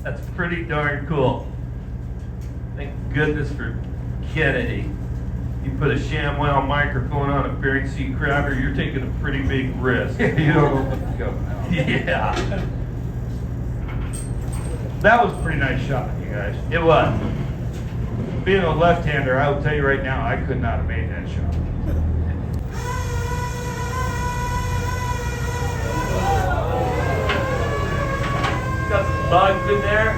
Speaker 8: That's pretty darn cool. Thank goodness for Kennedy. You put a ShamWow microphone on a Bering Sea crabber, you're taking a pretty big risk. You don't know what's coming out. Yeah. That was a pretty nice shot, you guys. It was. Being a left-hander, I will tell you right now, I could not have made that shot. Got some bugs in there.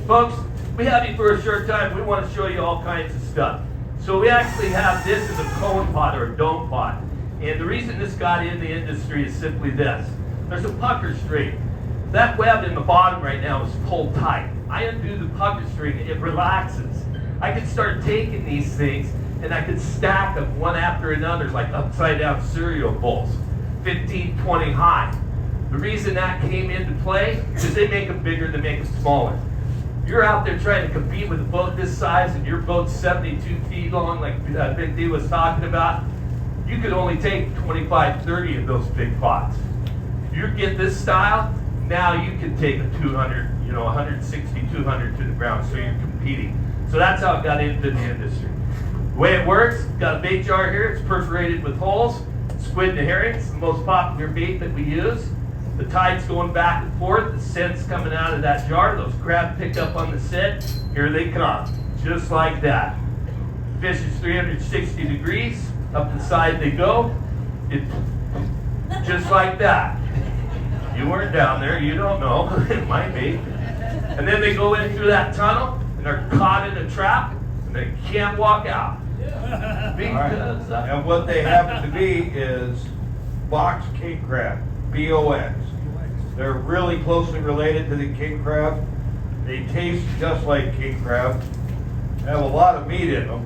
Speaker 8: Folks, we have you for a short time. We want to show you all kinds of stuff. So we actually have this as a cone pot or a dome pot. And the reason this got in the industry is simply this. There's a pucker string. That web in the bottom right now is pulled tight. I undo the pucker string, it relaxes. I could start taking these things and I could stack them one after another like upside down cereal bowls, 15, 20 high. The reason that came into play is they make them bigger, they make them smaller. You're out there trying to compete with a boat this size and your boat's 72 feet long like Big D was talking about, you could only take 25, 30 of those big pots. If you get this style, now you can take a 200, 160, 200 to the ground, so you're competing. So that's how it got into the industry. The way it works, got a bait jar here, it's perforated with holes, squid and herring, it's the most popular bait that we use. The tide's going back and forth, the scent's coming out of that jar, those crab pick up on the scent, here they come, just like that. Fish is 360 degrees, up the side they go, just like that. You weren't down there, you don't know, it might be. And then they go in through that tunnel, and they're caught in a trap, and they can't walk out. Because, and what they happen to be is box king crab, BOX. They're really closely related to the king crab. They taste just like king crab, have a lot of meat in them,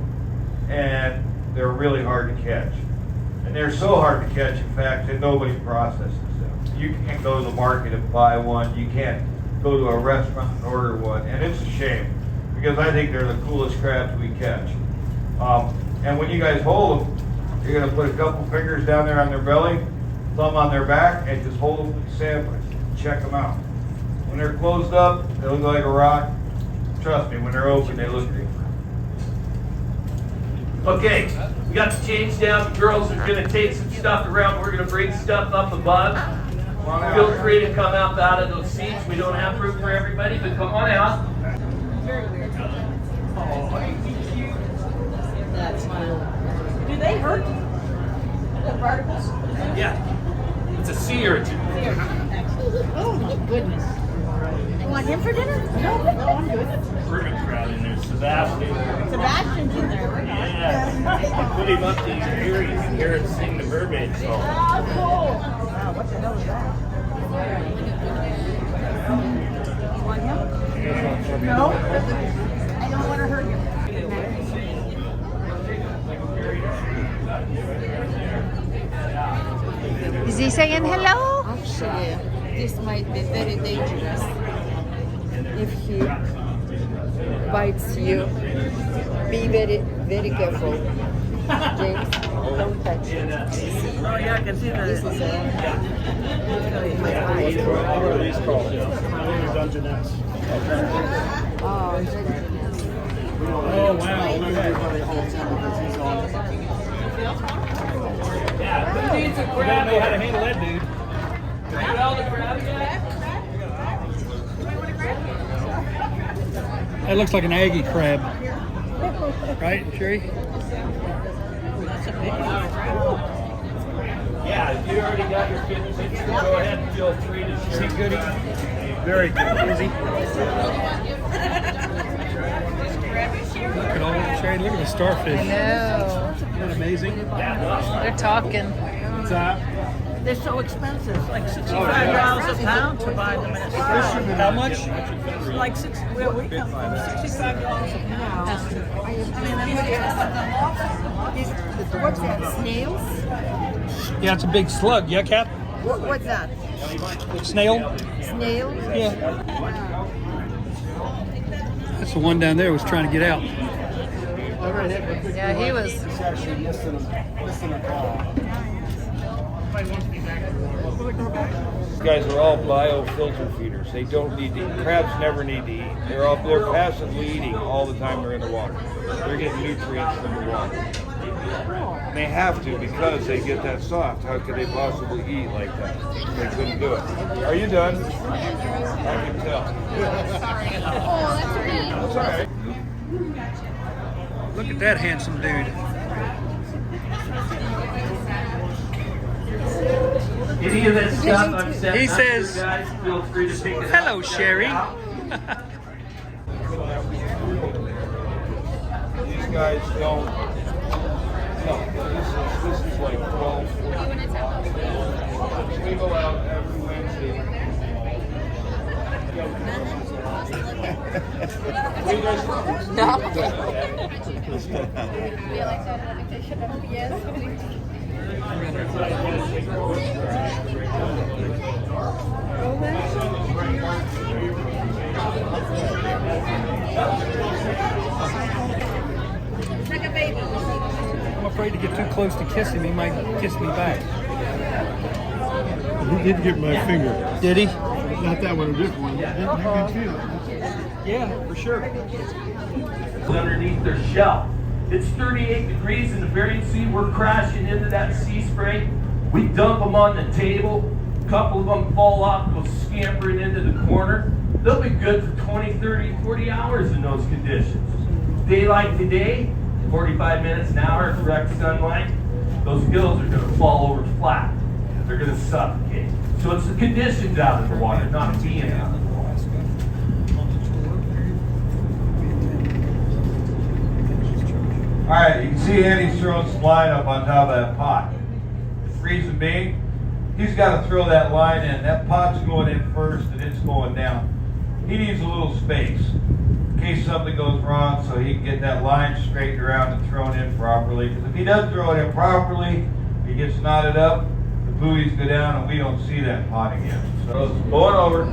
Speaker 8: and they're really hard to catch. And they're so hard to catch, in fact, that nobody processes them. You can't go to the market and buy one. You can't go to a restaurant and order one. And it's a shame, because I think they're the coolest crabs we catch. And when you guys hold them, you're going to put a couple fingers down there on their belly, thumb on their back, and just hold them with the sandwich. Check them out. When they're closed up, they look like a rock. Trust me, when they're open, they look different.
Speaker 5: okay, we got the change down. The girls are going to take some stuff around. We're going to bring stuff up above. Feel free to come up out of those seats. We don't have room for everybody, but come on out.
Speaker 6: Very weird. That's fine. Do they hurt? The particles?
Speaker 2: Yeah. It's a sea urchin.
Speaker 6: Oh my goodness. You want him for dinner? No, I'm good.
Speaker 2: Hermit crab in there.
Speaker 6: Sebastian's in there.
Speaker 2: Yeah. Put him up to your ear, you can hear him sing the mermaid song.
Speaker 6: Oh, cool. Wow, what the hell is that? You want him? No. I don't want to hurt him.
Speaker 3: Is he saying hello?
Speaker 9: Actually, this might be very dangerous. If he bites you, be very, very careful. James, don't touch it.
Speaker 2: Oh yeah, I can see that.
Speaker 9: This is my eyes.
Speaker 2: What are these called? Dungeness.
Speaker 9: Oh,
Speaker 2: Oh wow. Yeah, who needs a crab? You gotta know how to handle that, dude. Are you all the crab yet? That looks like an Aggie crab. Right, Sherry?
Speaker 5: Yeah, if you already got your good picture, go ahead and feel free to share.
Speaker 2: Is he goody? Very good. Is he? Look at all Sherry. Look at the starfish.
Speaker 3: I know.
Speaker 2: Isn't that amazing?
Speaker 3: They're talking.
Speaker 2: What's that?
Speaker 6: They're so expensive. It's like $65 a pound to buy them in a store.
Speaker 2: How much?
Speaker 6: Like where we come from, $65 a pound.
Speaker 9: What's that? Snails?
Speaker 2: Yeah, it's a big slug. Yeah, Cap?
Speaker 9: What's that?
Speaker 2: Snail?
Speaker 9: Snails?
Speaker 2: Yeah. That's the one down there was trying to get out.
Speaker 3: Yeah, he was.
Speaker 8: These guys are all biofilter feeders. They don't need to eat. Crabs never need to eat. They're passively eating all the time they're in the water. They're getting nutrients from the water. And they have to because they get that soft. How could they possibly eat like that? They couldn't do it. Are you done? I can tell. That's all right.
Speaker 2: Look at that handsome dude.
Speaker 5: Any of that stuff I'm setting
Speaker 2: He
Speaker 5: up
Speaker 2: says,
Speaker 5: for you guys, feel free to pick it
Speaker 2: hello,
Speaker 5: up.
Speaker 2: Sherry.
Speaker 8: These guys don't. No, this is like 12. We go out every Wednesday.
Speaker 2: I'm afraid to get too close to kiss him. He might kiss me back.
Speaker 10: He did get my finger.
Speaker 2: Did he?
Speaker 10: Not that one, a different one. You did too.
Speaker 2: Yeah, for sure.
Speaker 5: Underneath their shell. It's 38 degrees in the Bering Sea. We're crashing into that sea spray. We dump them on the table. A couple of them fall off, go scampering into the corner. They'll be good for 20, 30, 40 hours in those conditions. Day like today, 45 minutes an hour, direct sunlight, those gills are going to fall over flat. They're going to suffocate. So it's the conditions out of the water, not being out of the water.
Speaker 8: All right, you can see Andy's throwing some line up on top of that pot. The reason being, he's got to throw that line in. That pot's going in first and it's going down. He needs a little space in case something goes wrong so he can get that line straightened around and thrown in properly. Because if he doesn't throw it in properly, he gets knotted up, the buoys go down and we don't see that pot again. So it's going over.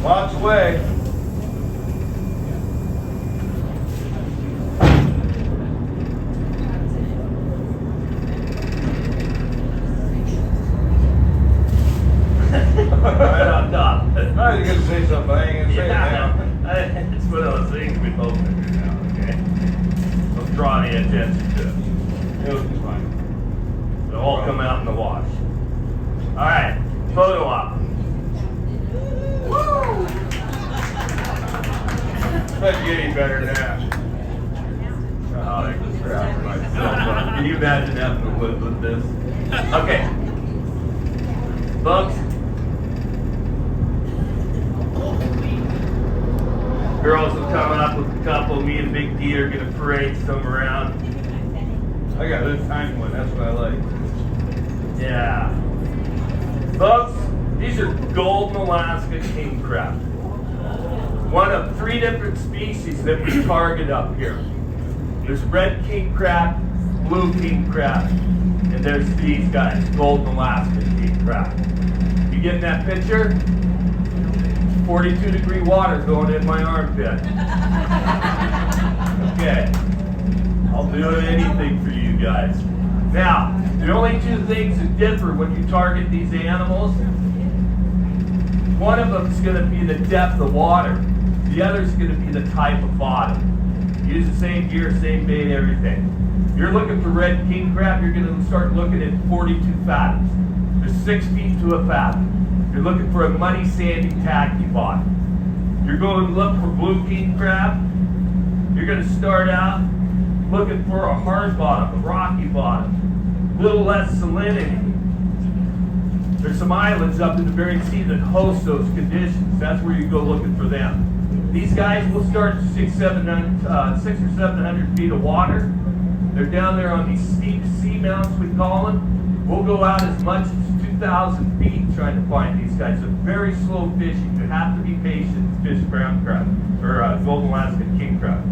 Speaker 8: Lots away.
Speaker 5: Right on top.
Speaker 8: I was going to say something, but I ain't going to say it now.
Speaker 5: That's one of those things we both figured out, okay? Don't draw any attention to it. It'll be fine. It'll all come out in the wash. Alright, photo op. Woo!
Speaker 8: Doesn't get any better than that.
Speaker 5: Oh, I just grabbed myself. Can you imagine having to live with this? Okay. Folks. Girls are coming up with a couple. Me and Big D are going to parade some around.
Speaker 8: I got this tiny one, that's what I like.
Speaker 5: Yeah. Folks, these are golden Alaska king crab. One of 3 different species that we target up here. There's red king crab, blue king crab, and there's these guys, golden Alaska king crab. You getting that picture? 42-degree water going in my armpit. Okay. I'll do anything for you guys. Now, the only 2 things that differ when you target these animals, one of them is going to be the depth of water. The other is going to be the type of bottom. Use the same gear, same bait, everything. If you're looking for red king crab, you're going to start looking at 42 fathoms. There's 6 feet to a fathom. You're looking for a muddy, sandy, tacky bottom. You're going to look for blue king crab. You're going to start out looking for a hard bottom, a rocky bottom, a little less salinity. There's some islands up in the Bering Sea that host those conditions. That's where you go looking for them. These guys will start 600 or 700 feet of water. They're down there on these steep sea mounts, we call them. We'll go out as much as 2,000 feet trying to find these guys. They're very slow fishing. You have to be patient to fish brown crab, or golden Alaska king crab.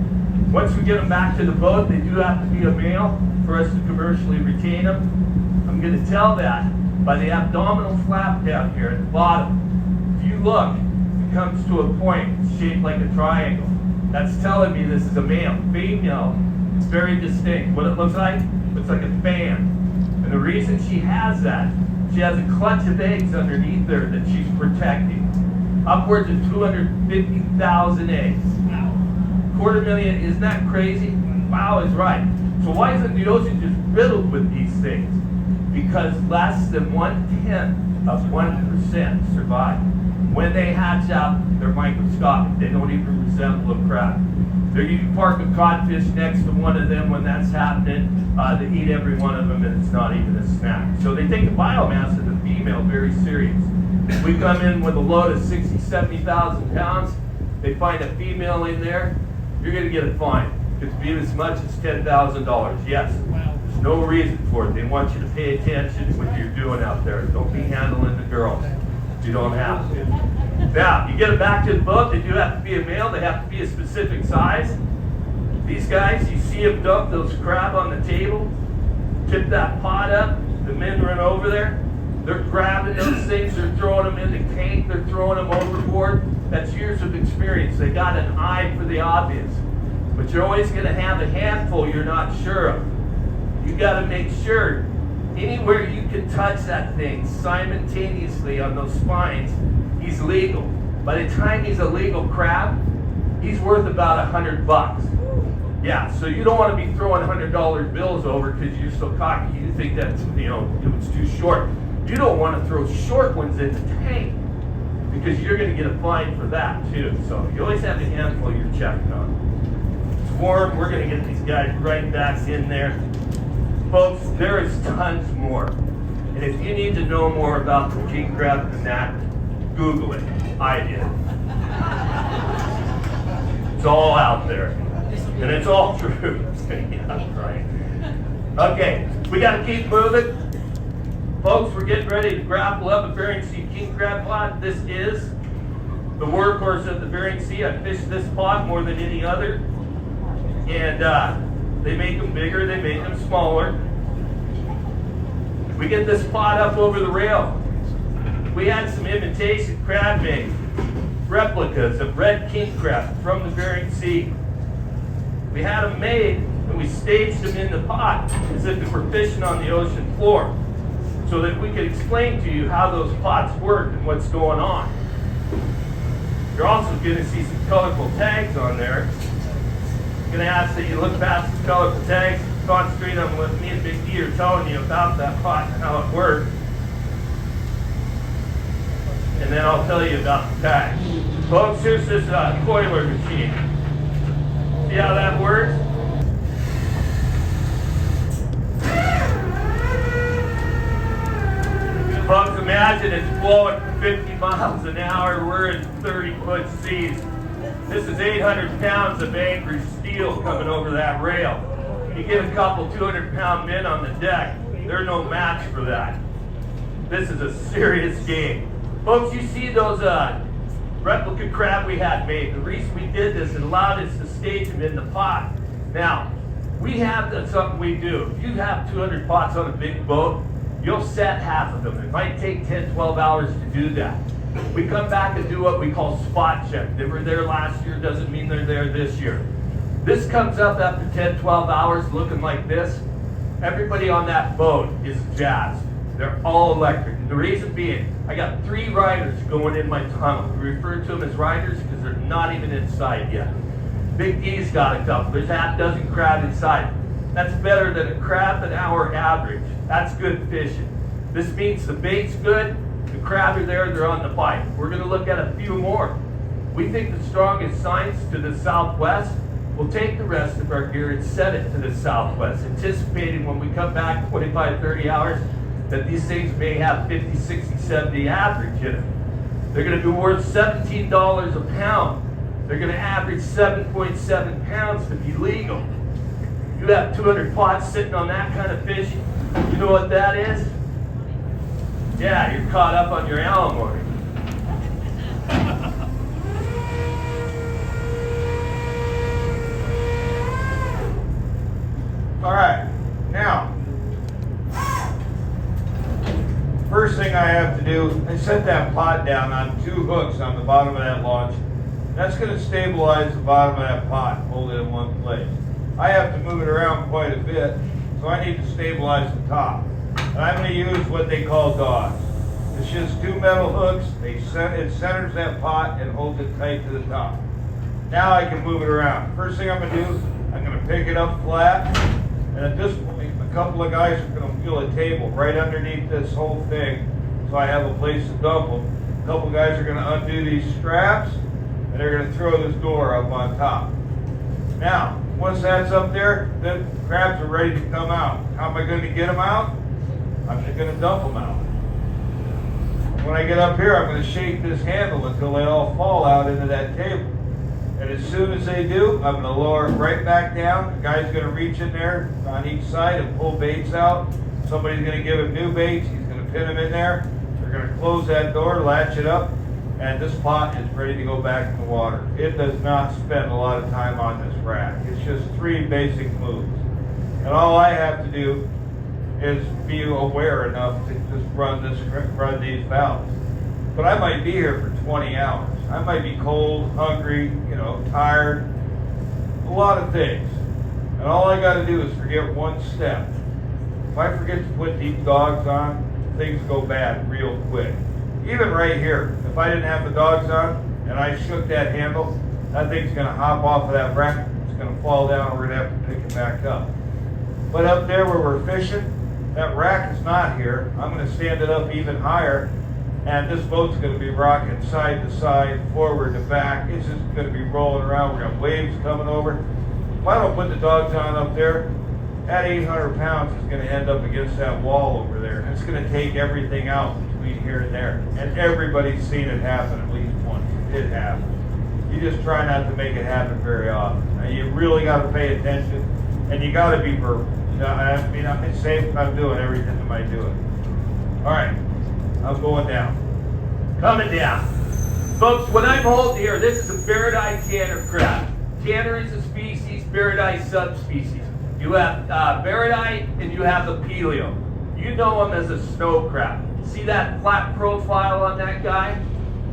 Speaker 5: Once we get them back to the boat, they do have to be a male for us to commercially retain them. I'm going to tell that by the abdominal flap down here at the bottom. If you look, it comes to a point shaped like a triangle. That's telling me this is a male. Female, it's very distinct. What it looks like a fan. And the reason she has that, she has a clutch of eggs underneath there that she's protecting. Upwards of 250,000 eggs. $250,000, isn't that crazy? Wow is right. So why isn't the ocean just riddled with these things? Because less than 1/10 of 1% survive. When they hatch out, they're microscopic. They don't even resemble a crab. You park a codfish next to one of them when that's happening, they eat every one of them and it's not even a snack. So they take the biomass of the female very serious. We come in with a load of 60,000, 70,000 pounds, they find a female in there, you're going to get a fine. It could be as much as $10,000. Yes. There's no reason for it. They want you to pay attention to what you're doing out there. Don't be handling the girls. You don't have to. Now, you get them back to the boat, they do have to be a male, they have to be a specific size. These guys, you see them dump those crab on the table, tip that pot up, the men run over there, they're grabbing those things, they're throwing them in the tank, they're throwing them overboard. That's years of experience. They got an eye for the obvious. But you're always going to have a handful you're not sure of. You got to make sure anywhere you can touch that thing simultaneously on those spines, he's legal. By the time he's a legal crab, he's worth about $100. Yeah, so you don't want to be throwing $100 bills over because you're so cocky. You think that's, it was too short. You don't want to throw short ones in the tank because you're going to get a fine for that too. So you always have a handful you're checking on. It's warm. We're going to get these guys right back in there. Folks, there is tons more. And if you need to know more about the king crab than that, Google it. I did. It's all out there. And it's all true. Yeah, right. Okay, we got to keep moving. Folks, we're getting ready to grapple up a Bering Sea king crab pot. This is the workhorse of the Bering Sea. I fish this pot more than any other. And they make them bigger, they make them smaller. We get this pot up over the rail. We had some imitation crab made, replicas of red king crab from the Bering Sea. We had them made and we staged them in the pot as if we were fishing on the ocean floor so that we could explain to you how those pots work and what's going on. You're also going to see some colorful tags on there. I'm going to ask that you look past the colorful tags, concentrate on what me and Big D are telling you about that pot and how it works. And then I'll tell you about the tag. Folks, here's this coiler machine. See how that works? Folks, imagine it's blowing 50 miles an hour. We're in 30-foot seas. This is 800 pounds of anchored steel coming over that rail. You get a couple 200-pound men on the deck, they're no match for that. This is a serious game. Folks, you see those replica crab we had made. The reason we did this, it allowed us to stage them in the pot. Now, we have something we do. If you have 200 pots on a big boat, you'll set half of them. It might take 10, 12 hours to do that. We come back and do what we call spot check. They were there last year, doesn't mean they're there this year. This comes up after 10, 12 hours looking like this. Everybody on that boat is jazzed. They're all electric. And the reason being, I got 3 riders going in my tunnel. We refer to them as riders because they're not even inside yet. Big D's got a couple. There's half dozen crab inside. That's better than a crab an hour average. That's good fishing. This means the bait's good, The crab are there, they're on the bite. We're going to look at a few more. We think the strongest signs to the southwest. We'll take the rest of our gear and set it to the southwest, anticipating when we come back 25, 30 hours that these things may have 50, 60, 70 average in them. They're going to be worth $17 a pound. They're going to average 7.7 pounds to be legal. You have 200 pots sitting on that kind of fish. You know what that is? Yeah, you're caught up on your alimony.
Speaker 8: All right, now, first thing I have to do, I set that pot down on 2 hooks on the bottom of that launch. That's going to stabilize the bottom of that pot, hold it in one place. I have to move it around quite a bit, so I need to stabilize the top. And I'm going to use what they call dogs. It's just 2 metal hooks, it centers that pot and holds it tight to the top. Now I can move it around. First thing I'm going to do, I'm going to pick it up flat, and at this point, a couple of guys are going to wheel a table right underneath this whole thing, so I have a place to dump them. A couple of guys are going to undo these straps, and they're going to throw this door up on top. Now, once that's up there, the crabs are ready to come out. How am I going to get them out? I'm just going to dump them out. When I get up here, I'm going to shake this handle until they all fall out into that table. And as soon as they do, I'm going to lower it right back down. The guy's going to reach in there on each side and pull baits out. Somebody's going to give him new baits. He's going to pin them in there. They're going to close that door, latch it up, and this pot is ready to go back in the water. It does not spend a lot of time on this rack. It's just 3 basic moves. And all I have to do is be aware enough to just run these valves. But I might be here for 20 hours. I might be cold, hungry, tired, a lot of things. And all I got to do is forget one step. If I forget to put these dogs on, things go bad real quick. Even right here, if I didn't have the dogs on and I shook that handle, that thing's going to hop off of that rack, it's going to fall down, and we're going to have to pick it back up. But up there where we're fishing, that rack is not here. I'm going to stand it up even higher, and this boat's going to be rocking side to side, forward to back. It's just going to be rolling around. We're going to have waves coming over. If I don't put the dogs on up there, that 800 pounds is going to end up against that wall over there. And it's going to take everything out between here and there. And everybody's seen it happen at least once. It happens. You just try not to make it happen very often. Now, you really got to pay attention, and you got to be verbal. I'm safe. I'm doing everything I might do it. All right. I'm going down.
Speaker 5: Coming down. Folks, what I'm holding here, this is a Bairdi tanner crab. Tanner is a species, Bairdi subspecies. You have Bairdi and you have the Pelio. You know him as a snow crab. See that flat profile on that guy?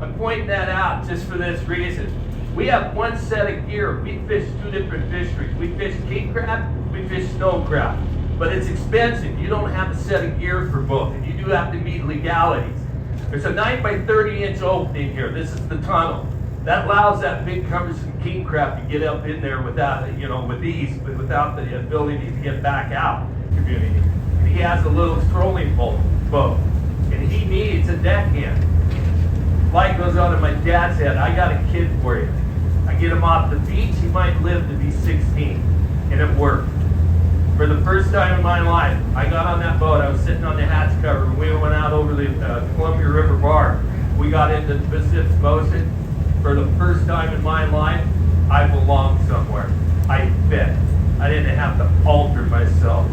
Speaker 5: I'm pointing that out just for this reason. We have one set of gear. We fish 2 different fisheries. We fish king crab, we fish snow crab. But it's expensive. You don't have a set of gear for both, and you do have to meet legalities. There's a 9 by 30 inch opening here. This is the tunnel. That allows that big cumbersome king crab to get up in there without, with ease, but without the ability to get back out community. And he has a little trolling boat, and he needs a deckhand. Light goes on in my dad's head. I got a kid for you. I get him off the beach. He might live to be 16, and it worked. For the first time in my life, I got on that boat. I was sitting on the hatch cover, and we went out over the Columbia River Bar. We got into the Pacific Ocean. For the first time in my life, I belonged somewhere. I fit. I didn't have to alter myself.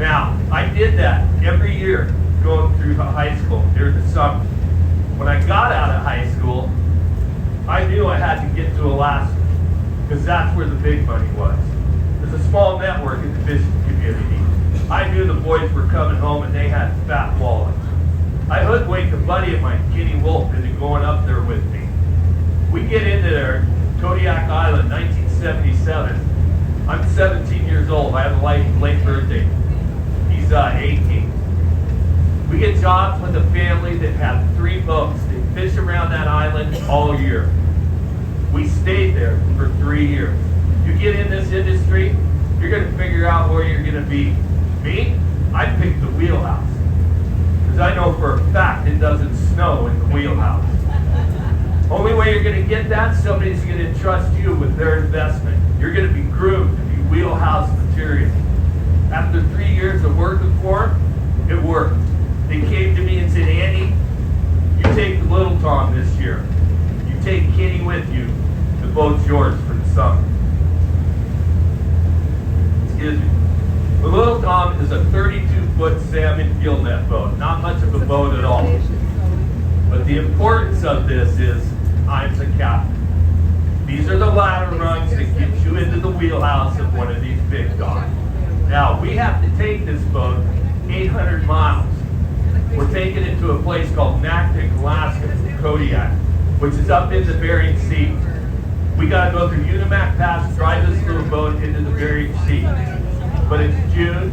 Speaker 5: Now, I did that every year going through high school during the summer. When I got out of high school, I knew I had to get to Alaska because that's where the big money was. There's a small network in the fishing community. I knew the boys were coming home and they had fat wallets. I hoodwinked a buddy of mine, Kenny Wolf, into going up there with me. We get into there, Kodiak Island, 1977. I'm 17 years old. I have a late birthday. He's 18. We get jobs with a family that have 3 boats. They fish around that island all year. We stayed there for 3 years. You get in this industry, you're going to figure out where you're going to be. Me, I picked the wheelhouse. Because I know for a fact it doesn't snow in the wheelhouse. Only way you're going to get that, somebody's going to entrust you with their investment. You're going to be groomed to be wheelhouse material. After 3 years of working for them, it worked. They came to me and said, Andy, you take the Little Tom this year. You take Kenny with you. The boat's yours for the summer. Excuse me. The Little Tom is a 32-foot salmon gill net boat. Not much of a boat at all. But the importance of this is, I'm the captain. These are the ladder rungs that get you into the wheelhouse of one of these big dogs. Now, we have to take this boat 800 miles. We're taking it to a place called Ketchikan Alaska Kodiak, which is up in the Bering Sea. We got to go through Unimak Pass, drive this little boat into the Bering Sea. But it's June,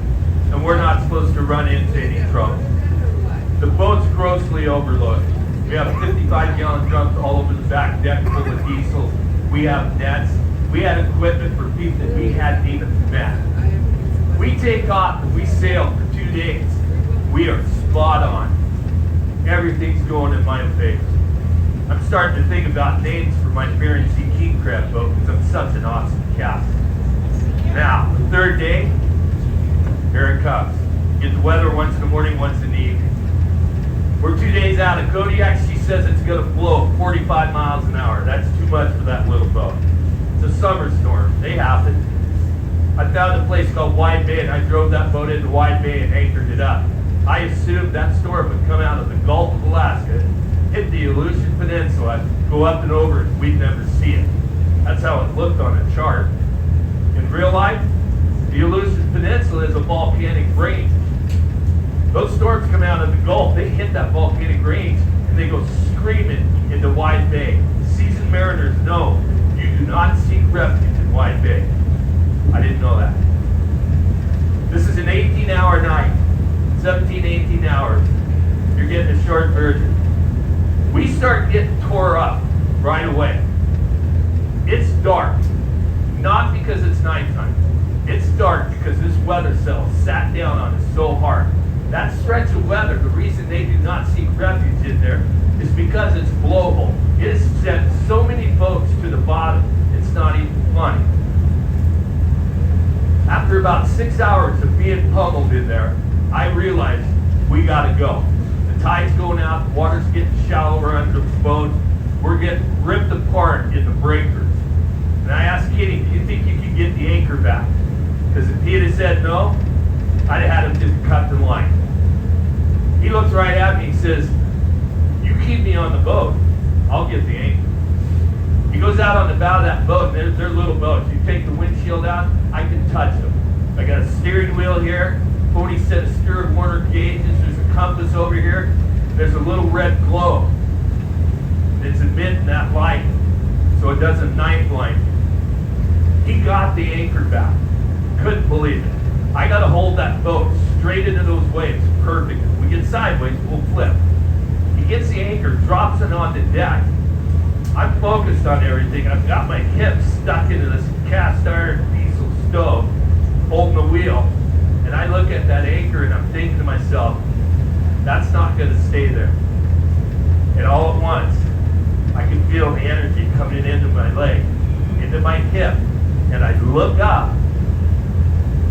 Speaker 5: and we're not supposed to run into any trouble. The boat's grossly overloaded. We have 55-gallon drums all over the back deck full of diesel. We have nets. We had equipment for people that we hadn't even met. We take off and we sail for 2 days. We are spot on. Everything's going in my favor. I'm starting to think about names for my Bering Sea King Crab boat because I'm such an awesome captain. Now, the third day, here it comes. Get the weather once in the morning, once in the evening. We're 2 days out of Kodiak. She says it's going to blow 45 miles an hour. That's too much for that little boat. It's a summer storm. They happen. I found a place called Wide Bay, and I drove that boat into Wide Bay and anchored it up. I assumed that storm would come out of the Gulf of Alaska, hit the Aleutian Peninsula, go up and over, and we'd never see it. That's how it looked on a chart. In real life, the Aleutian Peninsula is a volcanic range. Those storms come out of the Gulf, they hit that volcanic range, and they go screaming into Wide Bay. Seasoned mariners know you do not seek refuge in Wide Bay. I didn't know that. This is an 18-hour night. 17, 18 hours. You're getting a short version. We start getting tore up right away. It's dark. Not because it's nighttime. It's dark because this weather cell sat down on us so hard. That stretch of weather, the reason they do not seek refuge in there is because it's blowhole. It has sent so many boats to the bottom, it's not even funny. After about 6 hours of being pummeled in there, I realized we gotta go. The tide's going out, the water's getting shallower under the boat. We're getting ripped apart in the breakers. And I asked Kitty, do you think you could get the anchor back? Because if he had said no, I'd have had him just cut the line. He looks right at me and says, you keep me on the boat, I'll get the anchor. He goes out on the bow of that boat, and they're little boats. You take the windshield out, I can touch them. I got a steering wheel here, 40 set of Stewart Warner gauges, there's a compass over here, there's a little red glow. It's emitting that light, so it doesn't night blind you. He got the anchor back. Couldn't believe it. I got to hold that boat straight into those waves, perfect. If we get sideways, we'll flip. He gets the anchor, drops it on the deck. I'm focused on everything. I've got my hips stuck into this cast iron diesel stove, holding the wheel. And I look at that anchor and I'm thinking to myself, that's not going to stay there. And all at once, I can feel the energy coming into my leg, into my hip. And I look up,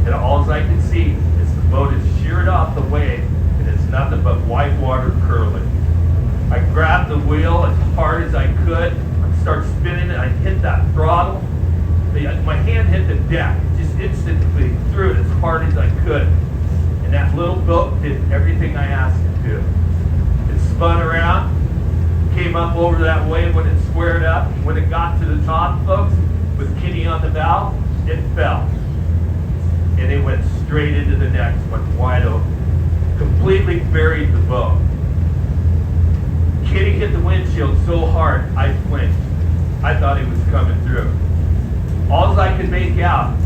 Speaker 5: and all I can see is the boat is sheared off the wave, and it's nothing but white water curling. I grabbed the wheel as hard as I could. I start spinning it. I hit that throttle. My hand hit the deck. Just instantly threw it as hard as I could. And that little boat did everything I asked it to. It spun around, came up over that wave when it squared up. When it got to the top, folks, with Kitty on the bow, it fell. And it went straight into the next one, wide open. Completely buried the boat. Kitty hit the windshield so hard, I flinched. I thought he was coming through. All I could make out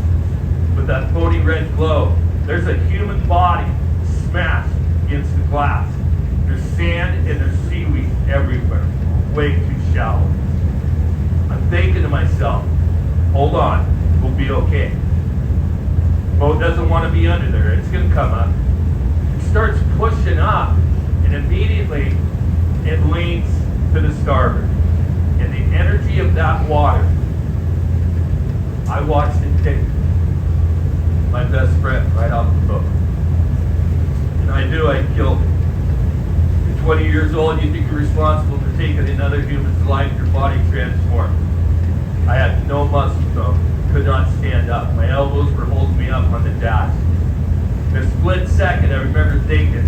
Speaker 5: with that floating red glow, there's a human body smashed against the glass. There's sand and there's seaweed everywhere, way too shallow. I'm thinking to myself, hold on, we'll be okay. Boat doesn't want to be under there, it's going to come up. It starts pushing up, and immediately it leans to the starboard. And the energy of that water, I watched it take my best friend right off the boat. And I knew I'd killed him. You're 20 years old, you think you're responsible for taking another human's life, your body transformed. I had no muscle tone, could not stand up. My elbows were holding me up on the dash. In a split second, I remember thinking,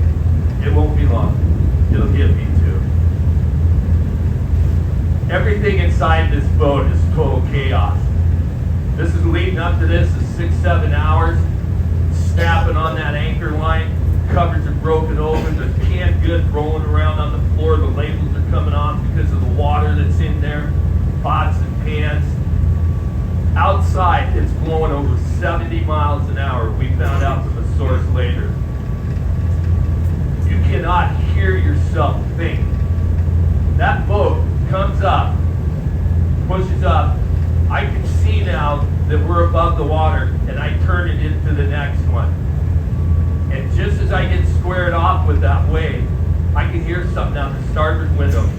Speaker 5: it won't be long. It'll get me too. Everything inside this boat is total chaos. This is leading up to this is 6-7 hours, snapping on that anchor line. Covers are broken open. There's canned goods rolling around on the floor. The labels are coming off because of the water that's in there. Pots and pans. Outside, it's blowing over 70 miles an hour. We found out from the source later. You cannot hear yourself think. That boat comes up, pushes up. I can see now that we're above the water, and I turn it into the next one. And just as I get squared off with that wave, I can hear something out the starboard window.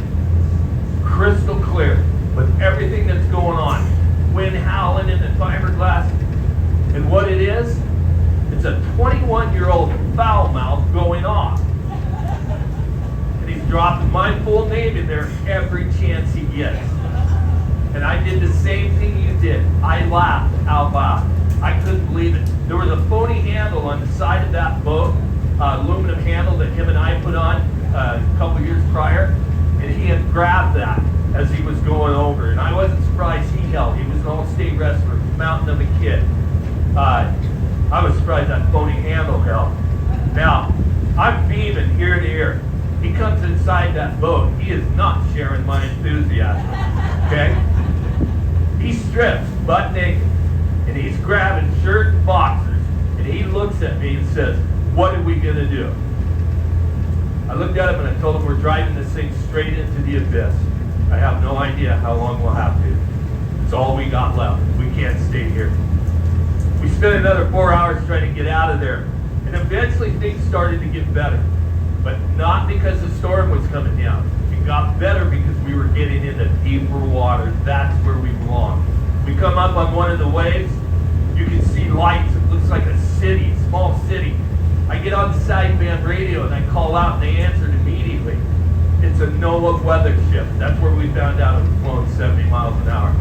Speaker 5: Crystal clear, with everything that's going on. Wind howling in the fiberglass. And what it is, it's a 21-year-old foul mouth going off. And he's dropping my full name in there every chance he gets. And I did the same thing you did. I laughed out loud. I couldn't believe it. There was a phony handle on the side of that boat, aluminum handle that him and I put on a couple years prior, and he had grabbed that as he was going over. And I wasn't surprised he held. He was an all-state wrestler, mountain of a kid. I was surprised that phony handle held. Now, I'm beaming ear to ear. He comes inside that boat. He is not sharing my enthusiasm, okay? He strips, butt naked, and he's grabbing shirt and boxers, and he looks at me and says, "What are we gonna do?" I looked at him and I told him we're driving this thing straight into the abyss. I have no idea how long we'll have to. It's all we got left. We can't stay here. We spent another 4 hours trying to get out of there, and eventually things started to get better, but not because the storm was coming down. It got better because we were getting into deeper water. That's where we belong. We come up on one of the waves. You can see lights. It looks like a city, small city. I get on the sideband radio and I call out and they answered immediately. It's a NOAA weather ship. That's where we found out it was blowing 70 miles an hour.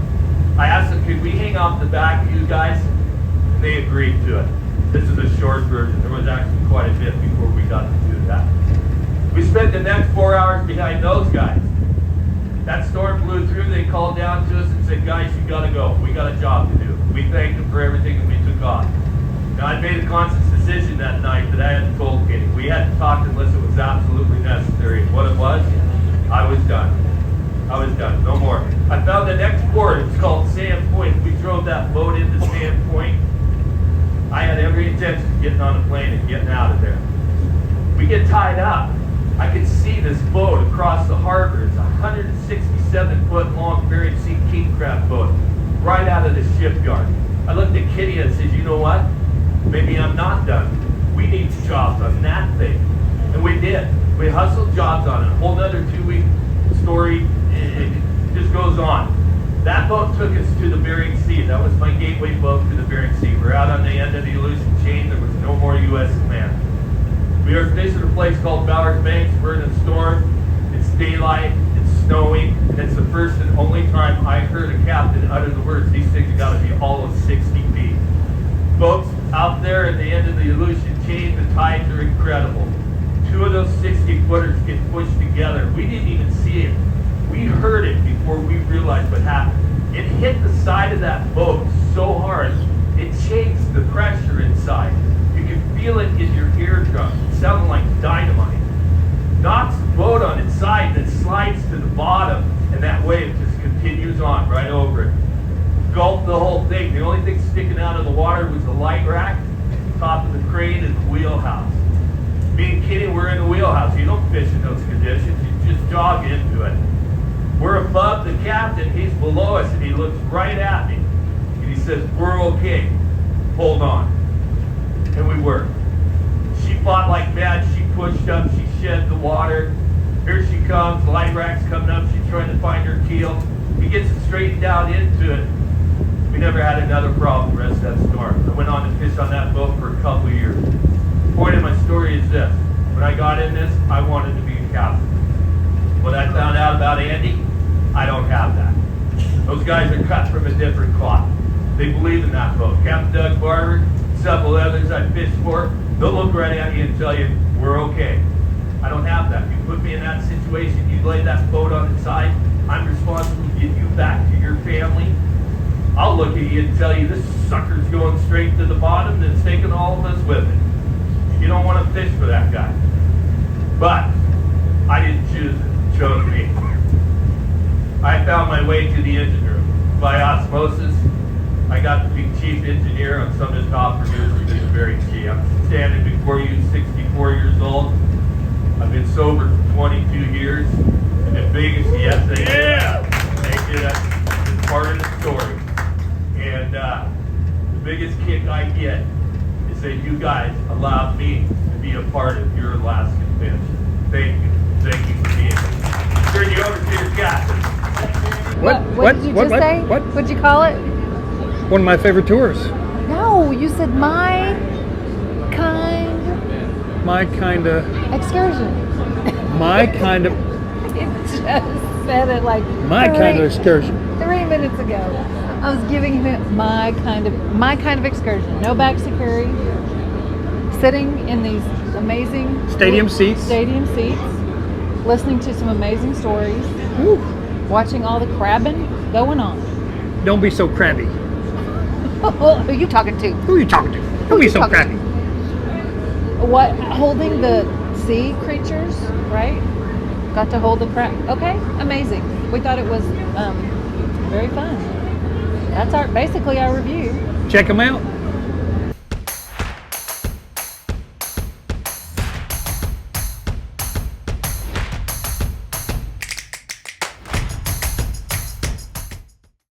Speaker 5: I asked them, could we hang off the back of you guys? And they agreed to it. This is a short version. There was actually quite a bit before we got to do that. We spent the next 4 hours behind those guys. That storm blew through. They called down to us and said, guys, you got to go. We got a job to do. We thanked them for everything and we took off. Now, I made a conscious decision that night that I hadn't told Katie. We hadn't talked unless it was absolutely necessary. What it was, I was done. I was done. No more. I found the next port. It's called Sand Point. We drove that boat into Sand Point. I had every intention of getting on a plane and getting out of there. We get tied up. I could see this boat across the harbor. It's a 167-foot long Bering Sea King Crab Boat right out of the shipyard. I looked at Kitty and said, you know what? Maybe I'm not done. We need jobs on that thing. And we did. We hustled jobs on it. A whole other 2-week story. It just goes on. That boat took us to the Bering Sea. That was my gateway boat to the Bering Sea. We're out on the end of the Aleutian chain. There was no more U.S. land. We are fishing a place called Bowers Banks. We're in a storm. It's daylight. It's snowing. And it's the first and only time I heard a captain utter the words, these things have got to be all of 60 feet. Folks, out there at the end of the Aleutian chain, the tides are incredible. 2 of those 60-footers get pushed together. We didn't even see it. We heard it before we realized what happened. It hit the side of that boat so hard, it changed the pressure inside. You can feel it in your eardrums. It sounded like dynamite. Knocks the boat on its side and it slides to the bottom, and that wave just continues on right over it. Gulped the whole thing. The only thing sticking out of the water was the light rack, top of the crane, and the wheelhouse. Me and Kitty were in the wheelhouse. You don't fish in those conditions. You just jog into it. We're above the captain. He's below us, and he looks right at me. And he says, we're okay. Hold on. And we were. She fought like mad. She pushed up. She shed the water. Here she comes, light rack's coming up, she's trying to find her keel. He gets it straightened out into it. We never had another problem the rest of that storm. I went on to fish on that boat for a couple of years. The point of my story is this. When I got in this, I wanted to be a captain. When I found out about Andy, I don't have that. Those guys are cut from a different cloth. They believe in that boat. Captain Doug Barber, several others I fished for, they'll look right at you and tell you, we're okay. I don't have that. You put me in that situation, you lay that boat on its side, I'm responsible to get you back to your family. I'll look at you and tell you this sucker's going straight to the bottom and it's taking all of us with it. You don't want to fish for that guy. But I didn't choose it, it chose me. I found my way to the engine room. By osmosis, I got to be chief engineer on some of the top producers in the Bering Sea. I'm standing before you 64 years old. I've been sober for 22 years. And the biggest yes, thank you. Thank you. That's part of the story. And the biggest kick I get is that you guys allowed me to be a part of your Alaskan adventure. Thank you. Thank you for being here. Turn you over to your captain.
Speaker 3: What did you just say?
Speaker 2: What?
Speaker 3: What'd you call it?
Speaker 2: One of my favorite tours.
Speaker 3: No, you said my kind
Speaker 2: My kind of,
Speaker 3: excursion.
Speaker 2: my kind of,
Speaker 3: You just said it like
Speaker 2: my kind of excursion.
Speaker 3: 3 minutes ago. I was giving him my kind of excursion. No back security. Sitting in these amazing
Speaker 2: Stadium seats.
Speaker 3: Listening to some amazing stories.
Speaker 2: Woo.
Speaker 3: Watching all the crabbing going on.
Speaker 2: Don't be so crabby.
Speaker 3: Who are you talking to?
Speaker 2: Who are you talking to? Don't be so
Speaker 3: talking
Speaker 2: crabby.
Speaker 3: What? Holding the sea creatures, right? Got to hold the crab. Okay, amazing. We thought it was very fun. That's basically our review.
Speaker 2: Check them out.